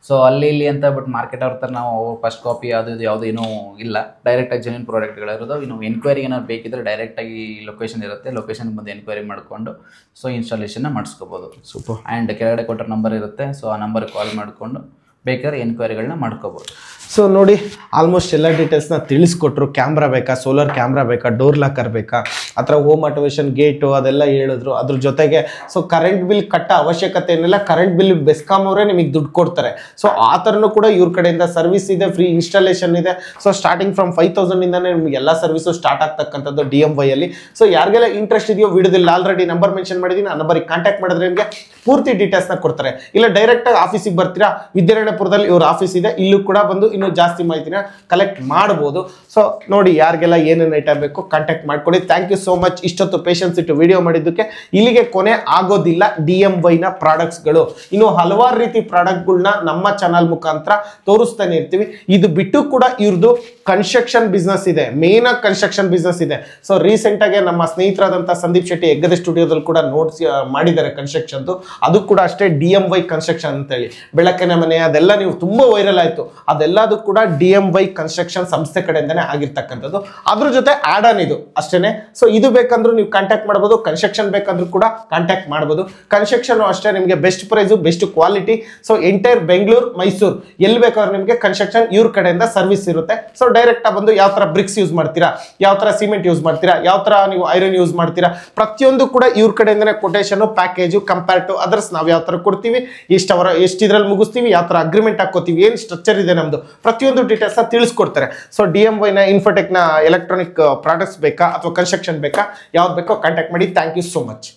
S1: ಸೊ ಅಲ್ಲಿ ಇಲ್ಲಿ ಅಂತ ಬಟ್ ಮಾರ್ಕೆಟ್ ಅವ್ರ ಥರ ನಾವು ಫಸ್ಟ್ ಕಾಪಿ ಅದು ಇದು ಯಾವುದೂ ಏನೂ ಇಲ್ಲ. ಡೈರೆಕ್ಟಾಗಿ ಜೆನ್ಯೂನ್ ಪ್ರಾಡಕ್ಟ್ಗಳಿರೋದು. ಇನ್ನು ಎನ್ಕ್ವೈರಿ ಏನಾದ್ರು ಬೇಕಿದ್ರೆ ಡೈರೆಕ್ಟಾಗಿ ಲೊಕೇಶನ್ ಇರುತ್ತೆ, ಲೊಕೇಶನ್ಗೆ ಬಂದು ಎನ್ಕ್ವೈರಿ ಮಾಡಿಕೊಂಡು ಸೊ ಇನ್ಸ್ಟಾಲೇಷನ್ನ ಮಾಡಿಸ್ಕೋಬೋದು.
S2: ಸೂಪರ್.
S1: ಆ್ಯಂಡ್ ಕೆಳಗಡೆ ಕೊಟ್ಟರೆ ನಂಬರ್ ಇರುತ್ತೆ, ಸೊ ಆ ನಂಬರ್ಗೆ ಕಾಲ್ ಮಾಡಿಕೊಂಡು ಬೇಕಾದ್ರೆ ಎನ್ಕ್ವೈರಿಗಳನ್ನ ಮಾಡ್ಕೋಬೋದು.
S2: ಸೊ ನೋಡಿ, ಆಲ್ಮೋಸ್ಟ್ ಎಲ್ಲ ಡೀಟೇಲ್ಸ್ನ ತಿಳಿಸ್ಕೊಟ್ರು. ಕ್ಯಾಮ್ರಾ ಬೇಕಾ, ಸೋಲಾರ್ ಕ್ಯಾಮ್ರಾ ಬೇಕಾ, ಡೋರ್ ಲಾಕರ್ ಬೇಕಾ, ಆ ಥರ ಹೋಮ್ ಆಟೋಮೇಷನ್ ಗೇಟು ಅದೆಲ್ಲ ಹೇಳಿದ್ರು. ಅದ್ರ ಜೊತೆಗೆ ಸೊ ಕರೆಂಟ್ ಬಿಲ್ ಕಟ್ಟೋ ಅವಶ್ಯಕತೆ ಏನಿಲ್ಲ, ಕರೆಂಟ್ ಬಿಲ್ ಬೆಸ್ಕಾಂ ಅವರೇ ನಿಮಗೆ ದುಡ್ಡು ಕೊಡ್ತಾರೆ. ಸೊ ಆ ಥರನೂ ಕೂಡ ಇವ್ರ ಕಡೆಯಿಂದ ಸರ್ವಿಸ್ ಇದೆ, ಫ್ರೀ ಇನ್ಸ್ಟಾಲೇಷನ್ ಇದೆ. ಸೊ ಸ್ಟಾರ್ಟಿಂಗ್ ಫ್ರಮ್ 5,000 ಇಂದಾನೆ ನಿಮಗೆ ಎಲ್ಲ ಸರ್ವಿಸು ಸ್ಟಾರ್ಟ್ ಆಗ್ತಕ್ಕಂಥದ್ದು DMY ಅಲ್ಲಿ. ಸೊ ಯಾರಿಗೆಲ್ಲ ಇಂಟ್ರೆಸ್ಟ್ ಇದೆಯೋ ವಿಡಿಯೋದಲ್ಲಿ ಆಲ್ರೆಡಿ ನಂಬರ್ ಮೆನ್ಷನ್ ಮಾಡಿದ್ದೀನಿ, ಆ ನಂಬರಿಗೆ ಕಾಂಟ್ಯಾಕ್ಟ್ ಮಾಡಿದ್ರೆ ನಿಮಗೆ ಪೂರ್ತಿ ಡೀಟೇಲ್ಸ್ನ ಕೊಡ್ತಾರೆ. ಇಲ್ಲ ಡೈರೆಕ್ಟಾಗಿ ಆಫೀಸಿಗೆ ಬರ್ತೀರಾ, ವಿದ್ಯಾರಣ್ಯಪುರದಲ್ಲಿ ಇವ್ರ ಆಫೀಸ್ ಇದೆ, ಇಲ್ಲೂ ಕೂಡ ಬಂದು ಇನ್ನೂ ಜಾಸ್ತಿ ಮಾಹಿತಿನ ಕಲೆಕ್ಟ್ ಮಾಡ್ಬೋದು. ಸೊ ನೋಡಿ, ಯಾರಿಗೆಲ್ಲ ಏನೇನು ಐಟಮ್ ಬೇಕು ಕಾಂಟ್ಯಾಕ್ಟ್ ಮಾಡ್ಕೊಳ್ಳಿ. ಥ್ಯಾಂಕ್ ಯು ಸೋ ಮಚ್ ಇಷ್ಟೊತ್ತು ಪೇಷನ್ಸ್ ಇಟ್ಟು ವಿಡಿಯೋ ಮಾಡಿದ್ದಕ್ಕೆ. ಇಲ್ಲಿಗೆ ಕೊನೆ ಆಗೋದಿಲ್ಲ DMYನ ಪ್ರಾಡಕ್ಟ್ಸ್ಗಳು. ಇನ್ನು ಹಲವಾರು ರೀತಿ ಪ್ರಾಡಕ್ಟ್ಗಳನ್ನ ನಮ್ಮ ಚಾನಲ್ ಮುಖಾಂತರ ತೋರಿಸ್ತಾನೆ ಇರ್ತೀವಿ. ಇದು ಬಿಟ್ಟು ಕೂಡ ಇವ್ರದ್ದು ಕನ್ಸ್ಟ್ರಕ್ಷನ್ ಬಿಸ್ನೆಸ್ ಇದೆ, ಮೇನ್ ಆಗಿ ಕನ್ಸ್ಟ್ರಕ್ಷನ್ ಬಿಸ್ನೆಸ್ ಇದೆ. ಸೊ ರೀಸೆಂಟ್ ಆಗಿ ನಮ್ಮ ಸ್ನೇಹಿತರಾದಂಥ ಸಂದೀಪ್ ಶೆಟ್ಟಿ ಹೆಗ್ಗದೆ ಸ್ಟುಡಿಯೋದಲ್ಲಿ ಕೂಡ ನೋಟ್ಸ್ ಮಾಡಿದ್ದಾರೆ ಕನ್ಸ್ಟ್ರಕ್ಷನ್ದು. ಅದು ಕೂಡ ಅಷ್ಟೇ DMY ಕನ್ಸ್ಟ್ರಕ್ಷನ್ ಅಂತೇಳಿ. ಬೆಳಕಿನ ಮನೆ ಅದೆಲ್ಲ ನೀವು ತುಂಬಾ ವೈರಲ್ ಆಯ್ತು. ಅದೆಲ್ಲದೂ ಕೂಡ DMY ಕನ್ಸ್ಟ್ರಕ್ಷನ್ ಸಂಸ್ಥೆ ಕಡೆಯಿಂದನೇ ಆಗಿರ್ತಕ್ಕಂಥದ್ದು. ಅದ್ರ ಜೊತೆ ಆಡ್ ಆನ್ ಇದು ಅಷ್ಟೇನೆ. ಸೊ ಇದು ಬೇಕಂದ್ರೂ ನೀವು ಕಾಂಟ್ಯಾಕ್ಟ್ ಮಾಡ್ಬೋದು, ಕನ್ಸ್ಟ್ರಕ್ಷನ್ ಬೇಕಂದ್ರೂ ಕೂಡ ಕಾಂಟ್ಯಾಕ್ಟ್ ಮಾಡ್ಬೋದು. ಕನ್ಸ್ಟ್ರಕ್ಷನ್ ಅಷ್ಟೇ ನಿಮಗೆ best price, best quality. So entire Bengaluru, Mysuru ಎಲ್ಲಿ ಬೇಕಾದ್ರೂ ನಿಮಗೆ ಕನ್ಸ್ಟ್ರಕ್ಷನ್ ಇವ್ರ ಕಡೆಯಿಂದ ಸರ್ವಿಸ್ ಇರುತ್ತೆ. ಸೊ ಡೈರೆಕ್ಟ್ ಬಂದು ಯಾವ ತರ ಬ್ರಿಕ್ಸ್ ಯೂಸ್ ಮಾಡ್ತೀರಾ, ಯಾವ ತರ ಸಿಮೆಂಟ್ ಯೂಸ್ ಮಾಡ್ತೀರಾ, ಯಾವ ತರ ನೀವು ಐರನ್ ಯೂಸ್ ಮಾಡ್ತೀರಾ, ಪ್ರತಿಯೊಂದು ಕೂಡ ಇವ್ರ ಕಡೆಯಿಂದನೇ quotation, package, compare to others ನಾವು ಯಾವ ತರ ಕೊಡ್ತೀವಿ, ಎಷ್ಟಿದ್ರಲ್ಲಿ ಮುಗಿಸ್ತೀವಿ, ಯಾವ ತರ ಅಗ್ರಿಮೆಂಟ್ ಹಾಕೋತೀವಿ, ಏನು ಸ್ಟ್ರಕ್ಚರ್ ಇದೆ ನಮ್ದು ಪ್ರತಿಯೊಂದು ಡೀಟೇಲ್ಸ್ನ ತಿಳಿಸ್ಕೊಡ್ತಾರೆ. ಸೊ DMYನ ಇನ್ಫೋಟೆಕ್ನ ಎಲೆಕ್ಟ್ರಾನಿಕ್ ಪ್ರಾಡಕ್ಟ್ಸ್ ಬೇಕಾ ಅಥವಾ ಕನ್ಸ್ಟ್ರಕ್ಷನ್ ಬೇಕಾ, ಯಾವ್ದು ಬೇಕೋ ಕಾಂಟ್ಯಾಕ್ಟ್ ಮಾಡಿ. Thank you so much.